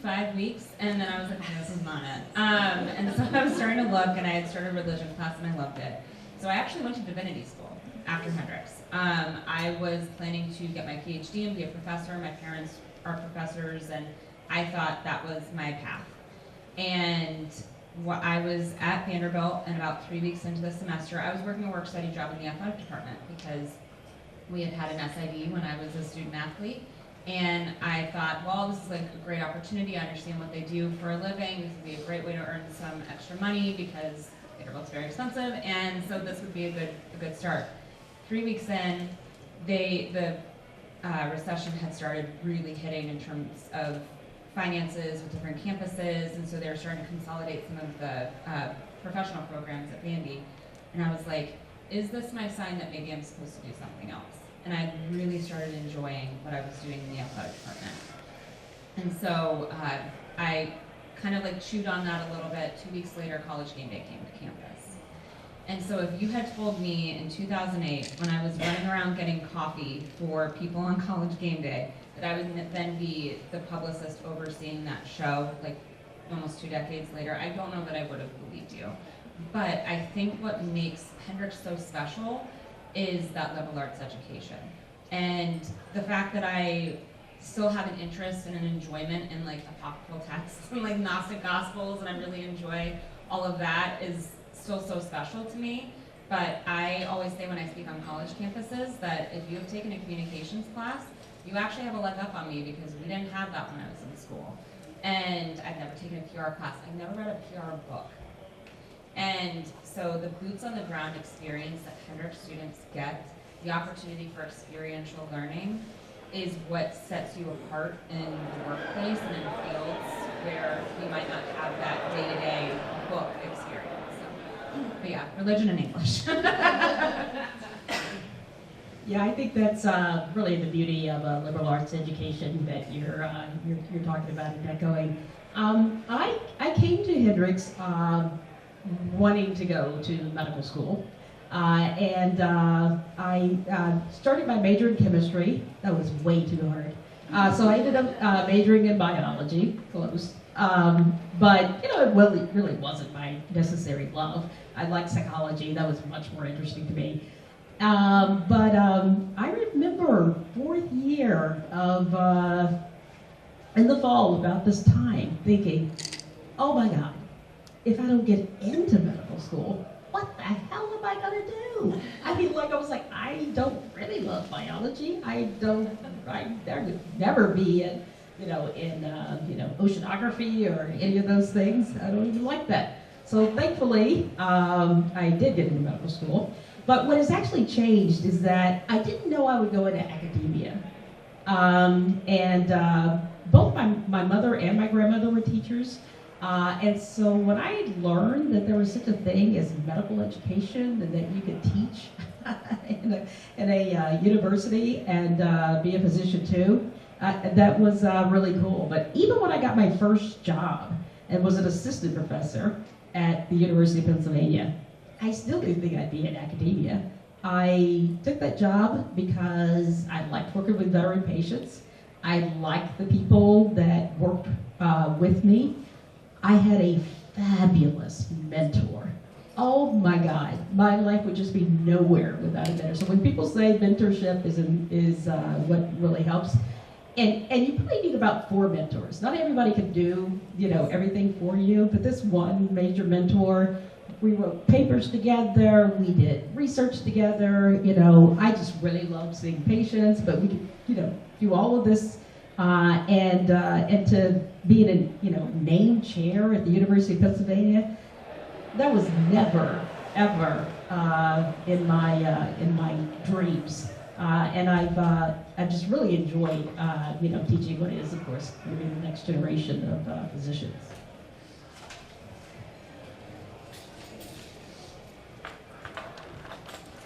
5 weeks, and then I was like, this is not it. And so I was starting to look, and I had started a religion class, and I loved it. So I actually went to divinity school after Hendrix. I was planning to get my PhD and be a professor. My parents are professors, and I thought that was my path. And I was at Vanderbilt, and about 3 weeks into the semester, I was working a work-study job in the athletic department because we had had an SID when I was a student athlete. And I thought, well, this is like a great opportunity. I understand what they do for a living. This would be a great way to earn some extra money because Vanderbilt's very expensive, and so this would be a good start. 3 weeks in, the recession had started really hitting in terms of finances with different campuses, and so they were starting to consolidate some of the professional programs at Vandy. And I was like, is this my sign that maybe I'm supposed to do something else? And I really started enjoying what I was doing in the athletic department. And so I kind of like chewed on that a little bit. 2 weeks later, College Game Day came to campus. And so if you had told me in 2008, when I was running around getting coffee for people on College Game Day, that I would then be the publicist overseeing that show, like almost 2 decades later, I don't know that I would have believed you. But I think what makes Hendrix so special is that liberal arts education. And the fact that I still have an interest and an enjoyment in like apocryphal texts and like Gnostic Gospels, and I really enjoy all of that, is still so special to me. But I always say when I speak on college campuses that if you have taken a communications class, you actually have a leg up on me because we didn't have that when I was in school. And I've never taken a PR class. I've never read a PR book. And so the boots on the ground experience that Hendrix students get, the opportunity for experiential learning, is what sets you apart in the workplace and in fields where you might not have that day-to-day book experience. So, but yeah, religion and English. Yeah, I think that's really the beauty of a liberal arts education that you're talking about and echoing. I came to Hendrix wanting to go to medical school, and I started my major in chemistry. That was way too hard, so I ended up majoring in biology, close. But you know, it really wasn't my necessary love. I liked psychology. That was much more interesting to me. But I remember 4th year of, in the fall about this time, thinking, oh my God, if I don't get into medical school, what the hell am I gonna do? I mean, like, I was like, I don't really love biology. There would never be in oceanography or any of those things. I don't even like that. So thankfully, I did get into medical school. But what has actually changed is that I didn't know I would go into academia. Both my mother and my grandmother were teachers. And so when I had learned that there was such a thing as medical education and that you could teach in a university and be a physician too, that was really cool. But even when I got my first job and was an assistant professor at the University of Pennsylvania, I still didn't think I'd be in academia. I took that job because I liked working with veteran patients. I liked the people that worked with me. I had a fabulous mentor. Oh my God, my life would just be nowhere without a mentor. So when people say mentorship is what really helps, and you probably need about 4 mentors. Not everybody can do everything for you, but this one major mentor, we wrote papers together, we did research together. I just really loved seeing patients, but we could do all of this, and to be in a named chair at the University of Pennsylvania. That was never, ever in my dreams, and I've just really enjoyed teaching what is, of course, the next generation of physicians.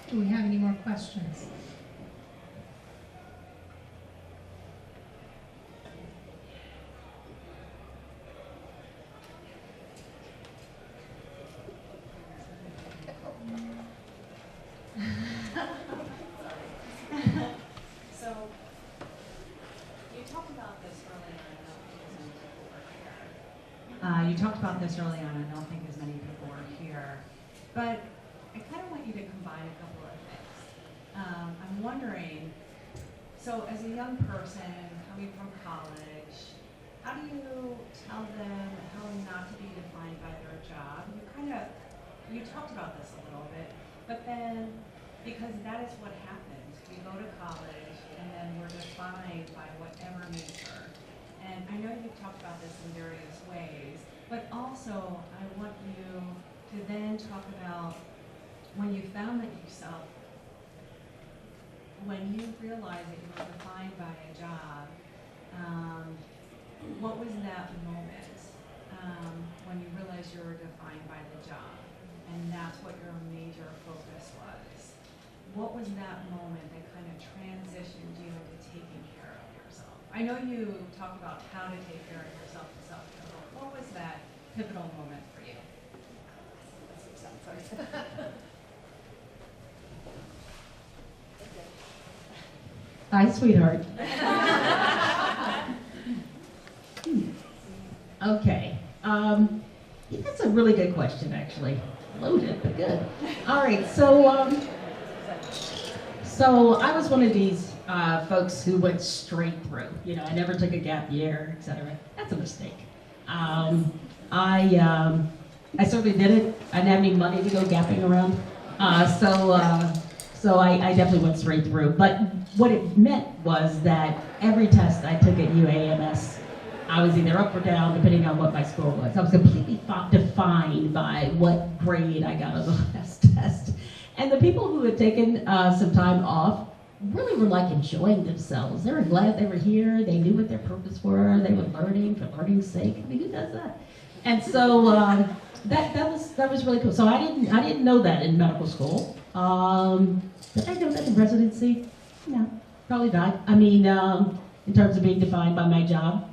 Do we have any more questions? So, you talked about this earlier, and I don't think as many people were here. You talked about this early on, and I don't think as many people were here. But I kind of want you to combine a couple of things. I'm wondering, so as a young person coming from college, how do you tell them how not to be defined by their job? You talked about this a little bit, but then, because that is what happens. We go to college and then we're defined by whatever major. And I know you've talked about this in various ways, but also I want you to then talk about when you found that yourself, when you realized that you were defined by a job, what was that moment when you realized you were defined by the job? And that's what your major focus was. What was that moment that kind of transitioned you into taking care of yourself? I know you talk about how to take care of yourself and self-care, but what was that pivotal moment for you? Hi, sweetheart. Okay. That's a really good question, actually. Loaded, but good. All right, so I was one of these folks who went straight through. I never took a gap year, etc. That's a mistake. I certainly did it. I didn't have any money to go gapping around, so I definitely went straight through. But what it meant was that every test I took at UAMS, I was either up or down, depending on what my score was. I was completely defined by what grade I got on the last test. And the people who had taken some time off really were like enjoying themselves. They were glad they were here. They knew what their purpose were. They were learning for learning's sake. I mean, who does that? And so that was really cool. So I didn't know that in medical school. Did I know that in residency? No, probably not. I mean, in terms of being defined by my job.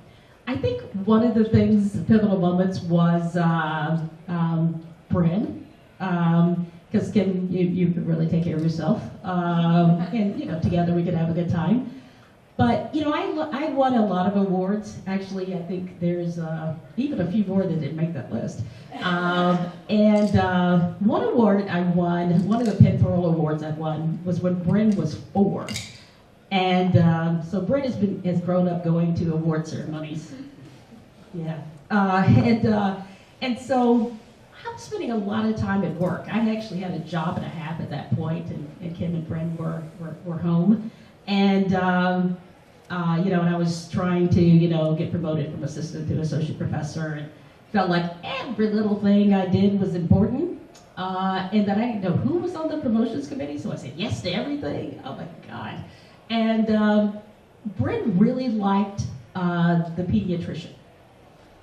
I think one of the pivotal moments was Bryn, because Kim, you could really take care of yourself, and together we could have a good time. But I won a lot of awards. Actually, I think there's even a few more that didn't make that list. And one award I won, one of the Penn Awards I won, was when Bryn was 4. And so Bryn has grown up going to award ceremonies. Yeah. And so I was spending a lot of time at work. I actually had a job and a half at that point, and Kim and Bryn were home. And and I was trying to get promoted from assistant to associate professor, and felt like every little thing I did was important. And that I didn't know who was on the promotions committee, so I said yes to everything. Oh my God. And Bryn really liked the pediatrician.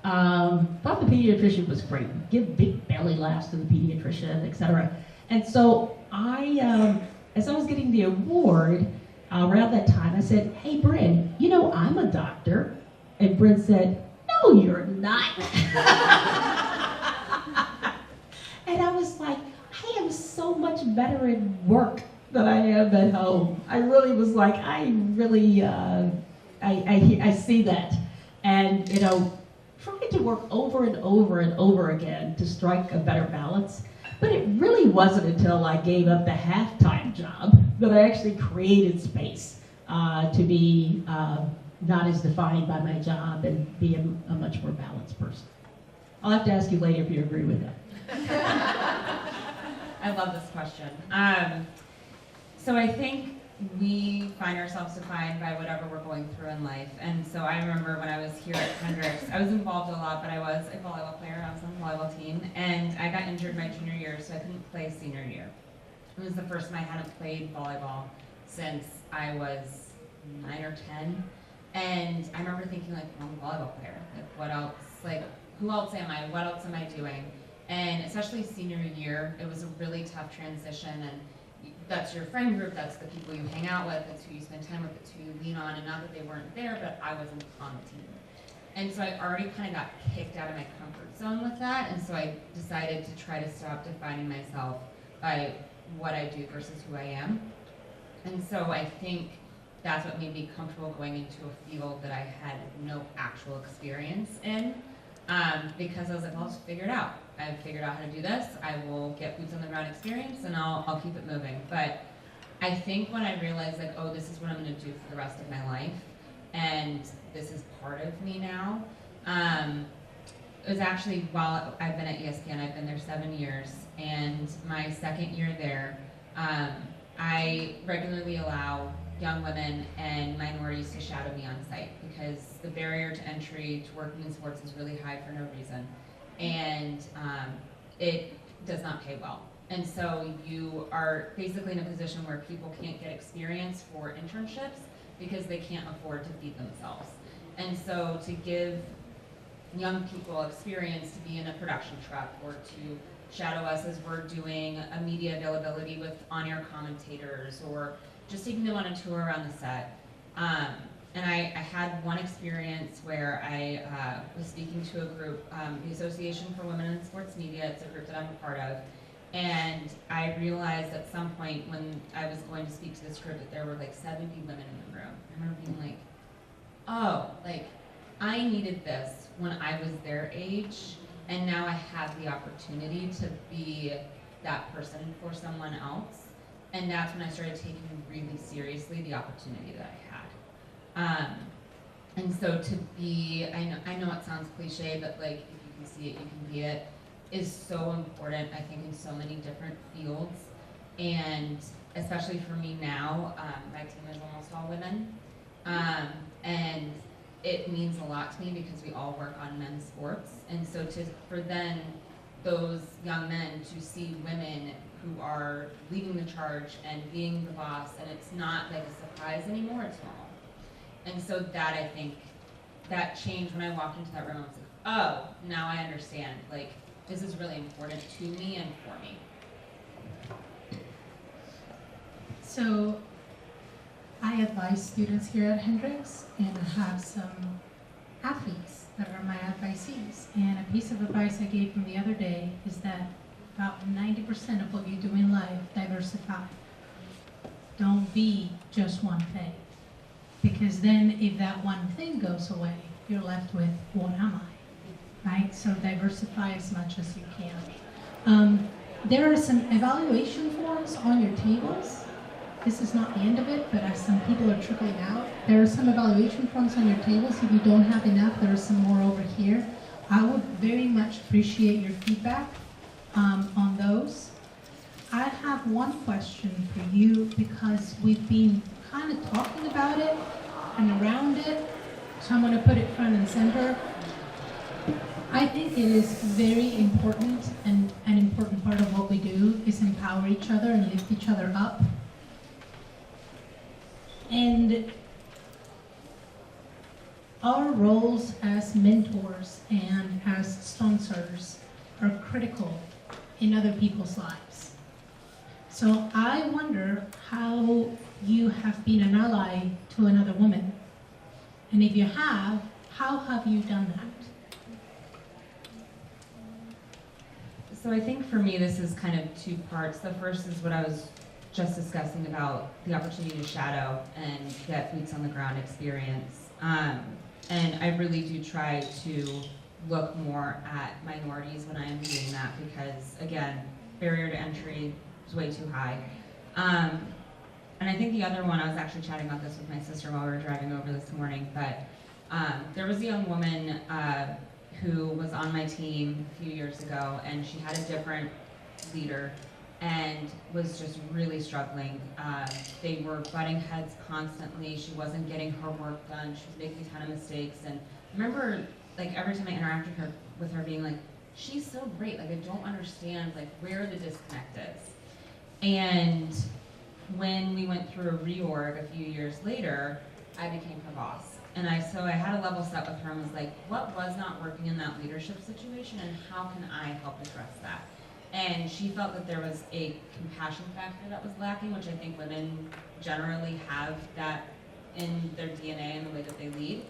Thought the pediatrician was great. Give big belly laughs to the pediatrician, etc. And so as I was getting the award, around that time, I said, "Hey, Bryn, I'm a doctor." And Bryn said, "No, you're not." And I was like, I am so much better at work than I am at home. I really was like, I see that. And, you know, trying to work over and over and over again to strike a better balance. But it really wasn't until I gave up the half-time job that I actually created space to be not as defined by my job and be a much more balanced person. I'll have to ask you later if you agree with that. I love this question. So I think we find ourselves defined by whatever we're going through in life. And so I remember when I was here at Hendrix, I was involved a lot, but I was a volleyball player. I was on the volleyball team. And I got injured my junior year, so I couldn't play senior year. It was the first time I hadn't played volleyball since I was 9 or 10. And I remember thinking, like, I'm a volleyball player. Like, what else? Like, who else am I? What else am I doing? And especially senior year, it was a really tough transition. And that's your friend group, that's the people you hang out with, that's who you spend time with, that's who you lean on, and not that they weren't there, but I wasn't on the team. And so I already kind of got kicked out of my comfort zone with that, and so I decided to try to stop defining myself by what I do versus who I am. And so I think that's what made me comfortable going into a field that I had no actual experience in, because I was like, well, I'll just figure it out. I've figured out how to do this. I will get boots on the ground experience, and I'll keep it moving. But I think when I realized, like, oh, this is what I'm going to do for the rest of my life, and this is part of me now, it was actually while I've been at ESPN. I've been there 7 years, and my second year there, I regularly allow young women and minorities to shadow me on site because the barrier to entry to working in sports is really high for no reason. And it does not pay well. And so you are basically in a position where people can't get experience for internships because they can't afford to feed themselves. And so to give young people experience to be in a production truck or to shadow us as we're doing a media availability with on-air commentators or just taking them on a tour around the set. And I had one experience where I was speaking to a group, the Association for Women in Sports Media. It's a group that I'm a part of. And I realized at some point when I was going to speak to this group that there were like 70 women in the room. I remember being like, oh, like I needed this when I was their age. And now I have the opportunity to be that person for someone else. And that's when I started taking really seriously the opportunity that I had. And so to be, I know it sounds cliche, but like if you can see it, you can be it, is so important, I think, in so many different fields. And especially for me now, my team is almost all women. And it means a lot to me because we all work on men's sports. And so for then those young men to see women who are leading the charge and being the boss, and it's not like a surprise anymore, it's normal. And so that, I think, that changed when I walked into that room. I was like, oh, now I understand. Like, this is really important to me and for me. So I advise students here at Hendrix, and I have some athletes that are my advisees. And a piece of advice I gave them the other day is that about 90% of what you do in life, diversify. Don't be just one thing. Because then if that one thing goes away, you're left with, what am I? Right? So diversify as much as you can. There are some evaluation forms on your tables. This is not the end of it, but as some people are trickling out, there are some evaluation forms on your tables. If you don't have enough, there are some more over here. I would very much appreciate your feedback on those. I have one question for you because we've been kind of talking about it and around it, so I'm going to put it front and center. I think it is very important, and an important part of what we do is empower each other and lift each other up. And our roles as mentors and as sponsors are critical in other people's lives. So I wonder how you have been an ally to another woman. And if you have, how have you done that? So I think for me, this is kind of two parts. The first is what I was just discussing about the opportunity to shadow and get boots on the ground experience. And I really do try to look more at minorities when I am doing that because, again, barrier to entry is way too high. And I think the other one, I was actually chatting about this with my sister while we were driving over this morning, but there was a young woman who was on my team a few years ago, and she had a different leader and was just really struggling. They were butting heads constantly. She wasn't getting her work done. She was making a ton of mistakes. And I remember, like, every time I interacted with her being like, she's so great. Like, I don't understand, like, where the disconnect is. And when we went through a reorg a few years later, I became her boss. And so I had a level set with her and was like, what was not working in that leadership situation and how can I help address that? And she felt that there was a compassion factor that was lacking, which I think women generally have that in their DNA and the way that they lead.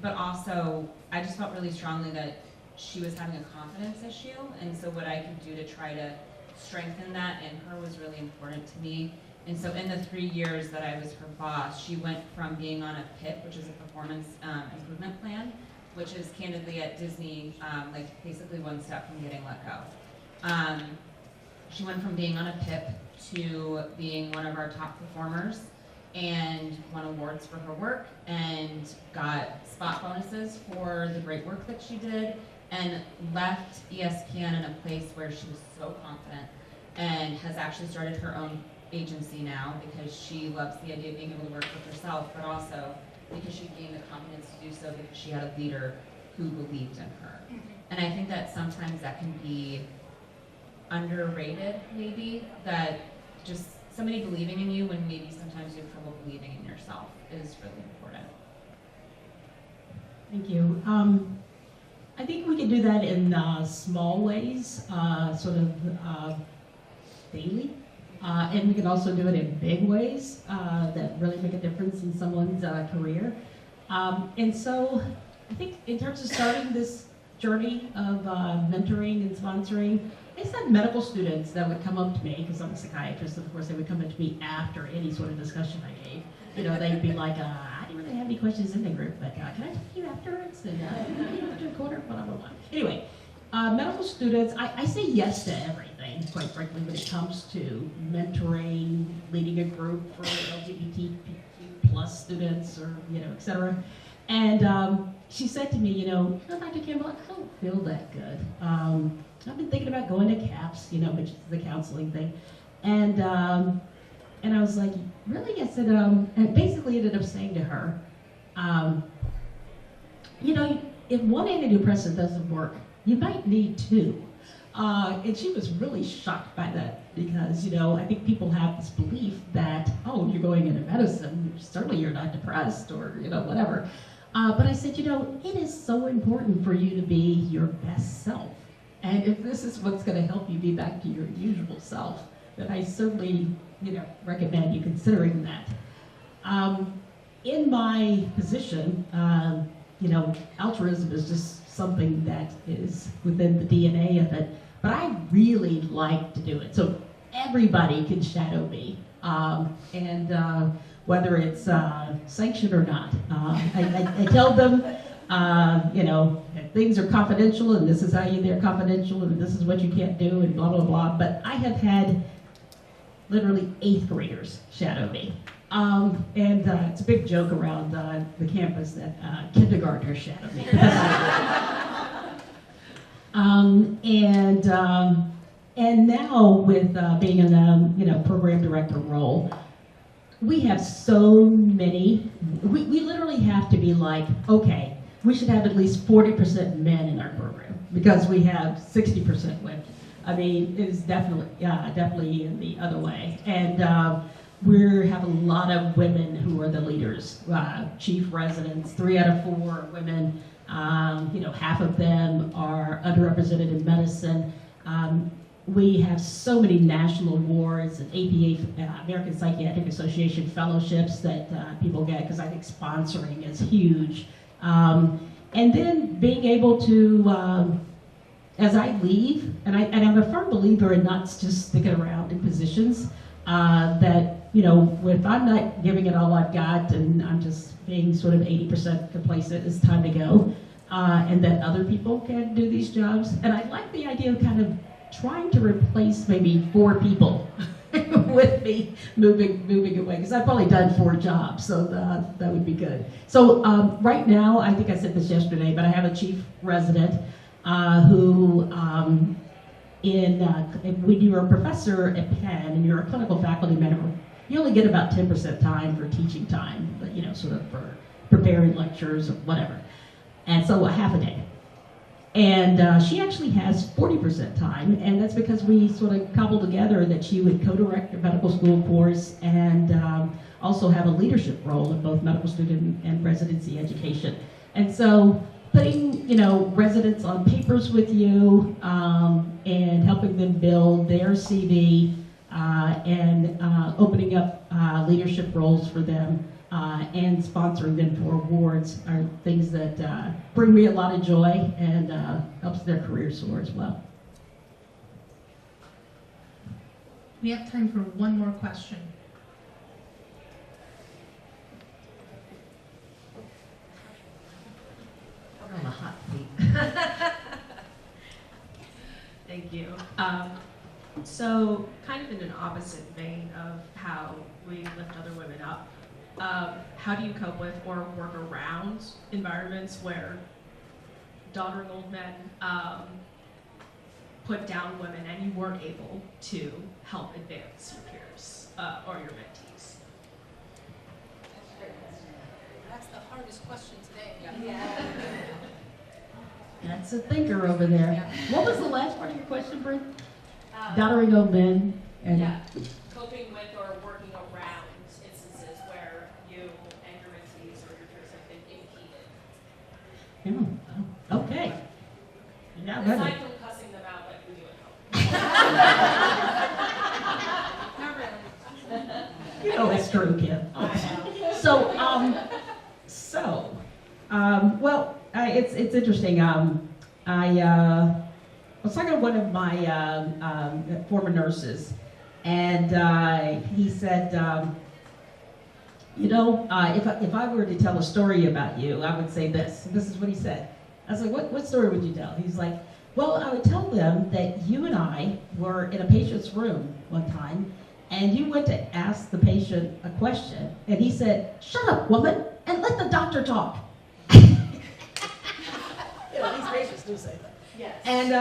But also, I just felt really strongly that she was having a confidence issue, and so what I could do to try to strengthen that in her was really important to me. And so in the 3 years that I was her boss, she went from being on a PIP, which is a performance improvement plan, which is candidly at Disney, like basically one step from getting let go. She went from being on a PIP to being one of our top performers and won awards for her work and got spot bonuses for the great work that she did and left ESPN in a place where she was so confident and has actually started her own agency now because she loves the idea of being able to work with herself, but also because she gained the confidence to do so because she had a leader who believed in her. And I think that sometimes that can be underrated, maybe, that just somebody believing in you when maybe sometimes you have trouble believing in yourself is really important. Thank you. I think we can do that in small ways, sort of daily. And we can also do it in big ways that really make a difference in someone's career. And so I think in terms of starting this journey of mentoring and sponsoring, I just had medical students that would come up to me, because I'm a psychiatrist, of course, they would come up to me after any sort of discussion I gave. You know, they'd be like, I didn't really have any questions in the group, but can I talk to you afterwards? And after a quarter, blah, blah, blah. Anyway, medical students, I say yes to everything, quite frankly, when it comes to mentoring, leading a group for LGBTQ plus students, or, you know, et cetera. And she said to me, Dr. Campbell, I don't feel that good. I've been thinking about going to CAPS, which is the counseling thing. And I was like, really? I said, and basically ended up saying to her, if one antidepressant doesn't work, you might need two. And she was really shocked by that because, I think people have this belief that, oh, you're going into medicine, certainly you're not depressed or, whatever. But I said, it is so important for you to be your best self. And if this is what's going to help you be back to your usual self, then I certainly, recommend you considering that. In my position, altruism is just something that is within the DNA of it, but I really like to do it. So everybody can shadow me, and whether it's sanctioned or not. I tell them, things are confidential, and this is how they're confidential, and this is what you can't do, and blah, blah, blah. But I have had literally 8th graders shadow me. And it's a big joke around the campus that kindergartners shadow me. And now with being in a program director role, we have so many, we literally have to be like, okay, we should have at least 40% men in our program because we have 60% women. I mean, it is definitely in the other way. And we have a lot of women who are the leaders, chief residents, 3 out of 4 are women. Half of them are underrepresented in medicine. We have so many national awards and APA, American Psychiatric Association fellowships that people get because I think sponsoring is huge. And then being able to, as I leave, and I'm a firm believer in not just sticking around in positions, that, if I'm not giving it all I've got and I'm just being sort of 80% complacent, it's time to go, and that other people can do these jobs. And I like the idea of kind of trying to replace maybe 4 people with me moving away, because I've probably done 4 jobs, so that would be good. So right now, I think I said this yesterday, but I have a chief resident who, when you're a professor at Penn and you're a clinical faculty member, you only get about 10% time for teaching time, but, sort of for preparing lectures or whatever. And so a half a day. And she actually has 40% time, and that's because we sort of cobbled together that she would co-direct a medical school course and also have a leadership role in both medical student and residency education. And so putting, residents on papers with you and helping them build their CV and opening up leadership roles for them and sponsoring them for awards are things that bring me a lot of joy and helps their career soar as well. We have time for one more question. On the hot seat. Thank you. So kind of in an opposite vein of how we lift other women up, how do you cope with or work around environments where doddering old men put down women and you weren't able to help advance your peers or your mentees? That's the hardest question today. Yeah. That's a thinker over there. What was the last part of your question, Brent? Doddering old men and Coping with or working around instances where you and your mentees or your peers have been impeded. Okay. Yeah, Aside from cussing them out like we do at home. Not really. It's true, Kim. Well, it's interesting. I was talking to one of my former nurses, and he said, if I were to tell a story about you, I would say this. And this is what he said. I was like, what story would you tell? He's like, well, I would tell them that you and I were in a patient's room one time, and you went to ask the patient a question, and he said, shut up, woman, and let the doctor talk. These patients do say that. Yes. And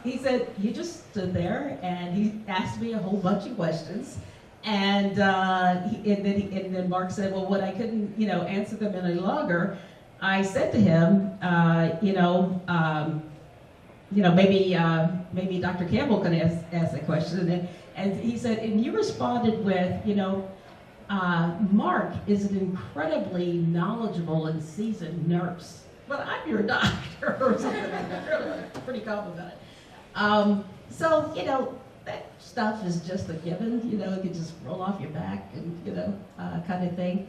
he said, he just stood there, and he asked me a whole bunch of questions, and then Mark said, well, when I couldn't, answer them any longer, I said to him, maybe Dr. Campbell can ask a question. And he said, and you responded with, Mark is an incredibly knowledgeable and seasoned nurse, but I'm your doctor or something like that. Really, pretty complimented. That stuff is just a given. You can just roll off your back and, kind of thing.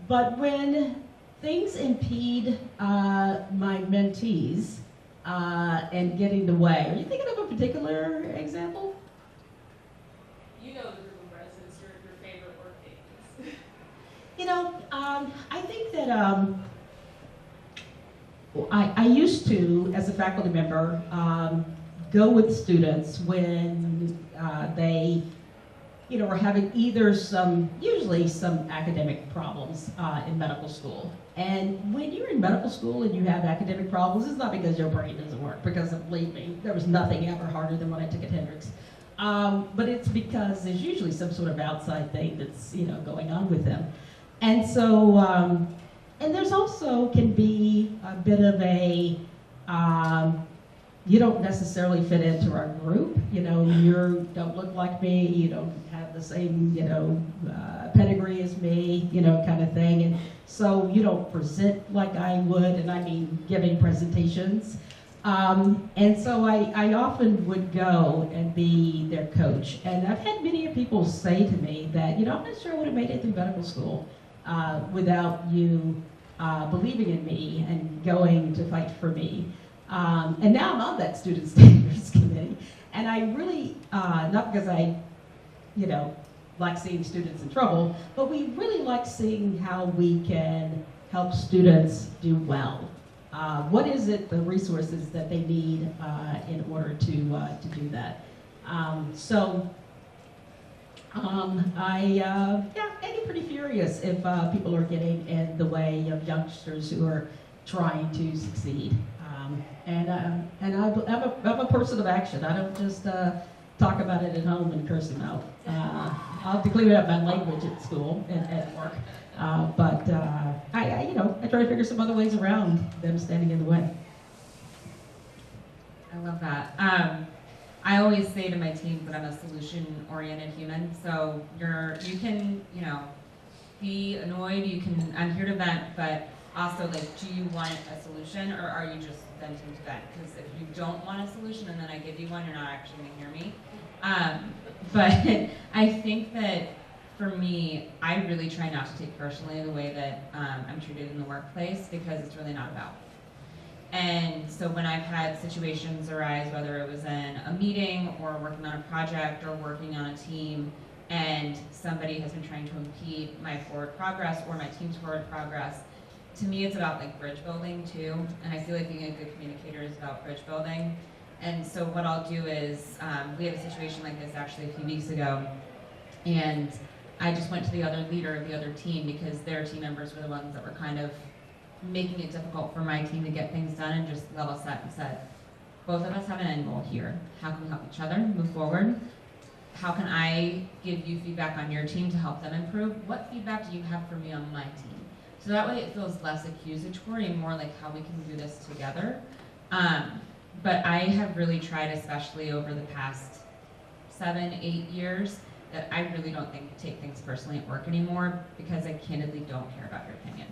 But when things impede my mentees and get in the way, are you thinking of a particular example? You know the group of residents, your favorite work days. I think that I used to, as a faculty member, go with students when they, were having either usually some academic problems in medical school. And when you're in medical school and you have academic problems, it's not because your brain doesn't work, because believe me, there was nothing ever harder than when I took at Hendrix. But it's because there's usually some sort of outside thing that's, going on with them. And so, and there's also can be a bit of a, you don't necessarily fit into our group. You don't look like me, you don't have the same, pedigree as me, kind of thing. And so you don't present like I would, and I mean giving presentations. And so I often would go and be their coach. And I've had many people say to me that, I'm not sure I would have made it through medical school without you believing in me and going to fight for me. And now I'm on that student standards committee. And I really, not because I, like seeing students in trouble, but we really like seeing how we can help students do well. What is it, the resources that they need in order to do that? I'm pretty furious if people are getting in the way of youngsters who are trying to succeed. I'm a person of action. I don't just talk about it at home and curse them out. I'll have to clear up my language at school and at work. But I try to figure some other ways around them standing in the way. I love that. I always say to my teams that I'm a solution-oriented human. So you can be annoyed. I'm here to vent, but also like, do you want a solution or are you just venting to vent? Because if you don't want a solution and then I give you one, you're not actually going to hear me. But I think that for me, I really try not to take personally the way that I'm treated in the workplace because it's really not about me. And so when I've had situations arise, whether it was in a meeting or working on a project or working on a team, and somebody has been trying to impede my forward progress or my team's forward progress, to me it's about like bridge building too. And I feel like being a good communicator is about bridge building. And so what I'll do is, we had a situation like this actually a few weeks ago, and I just went to the other leader of the other team because their team members were the ones that were kind of making it difficult for my team to get things done, and just level set and said, both of us have an end goal here. How can we help each other move forward? How can I give you feedback on your team to help them improve? What feedback do you have for me on my team? So that way it feels less accusatory and more like how we can do this together. But I have really tried, especially over the past 7-8 years, that I really don't take things personally at work anymore because I candidly don't care about your opinion.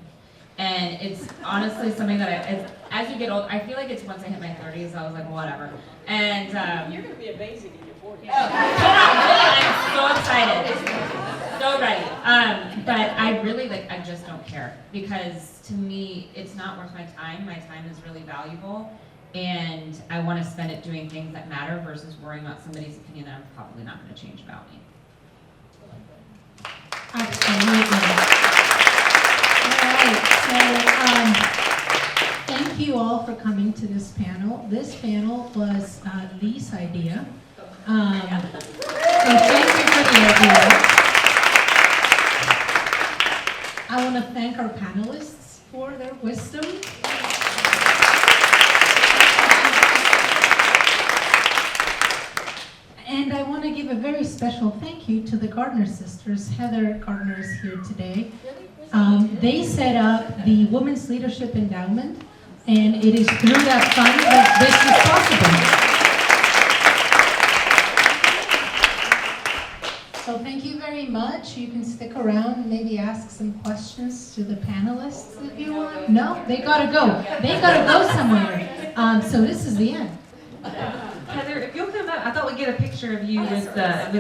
And it's honestly something that as you get old, I feel like it's once I hit my 30s, I was like, whatever. And You're going to be amazing in your 40s. I'm so excited. So ready. But I really, I just don't care. Because to me, it's not worth my time. My time is really valuable. And I want to spend it doing things that matter versus worrying about somebody's opinion that I'm probably not going to change about me. Absolutely. All right, so thank you all for coming to this panel. This panel was Lee's idea. So thank you for the idea. I want to thank our panelists for their wisdom. And I want to give a very special thank you to the Gardner sisters. Heather Gardner is here today. They set up the Women's Leadership Endowment, and it is through that fund that this is possible. So thank you very much. You can stick around and maybe ask some questions to the panelists if you want. No, they gotta go. They gotta go somewhere. So this is the end. Heather, if you'll come up, I thought we'd get a picture of you with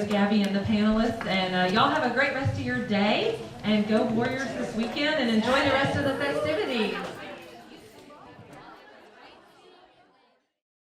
Gabby and the panelists. And y'all have a great rest of your day. And go Warriors this weekend and enjoy the rest of the festivities.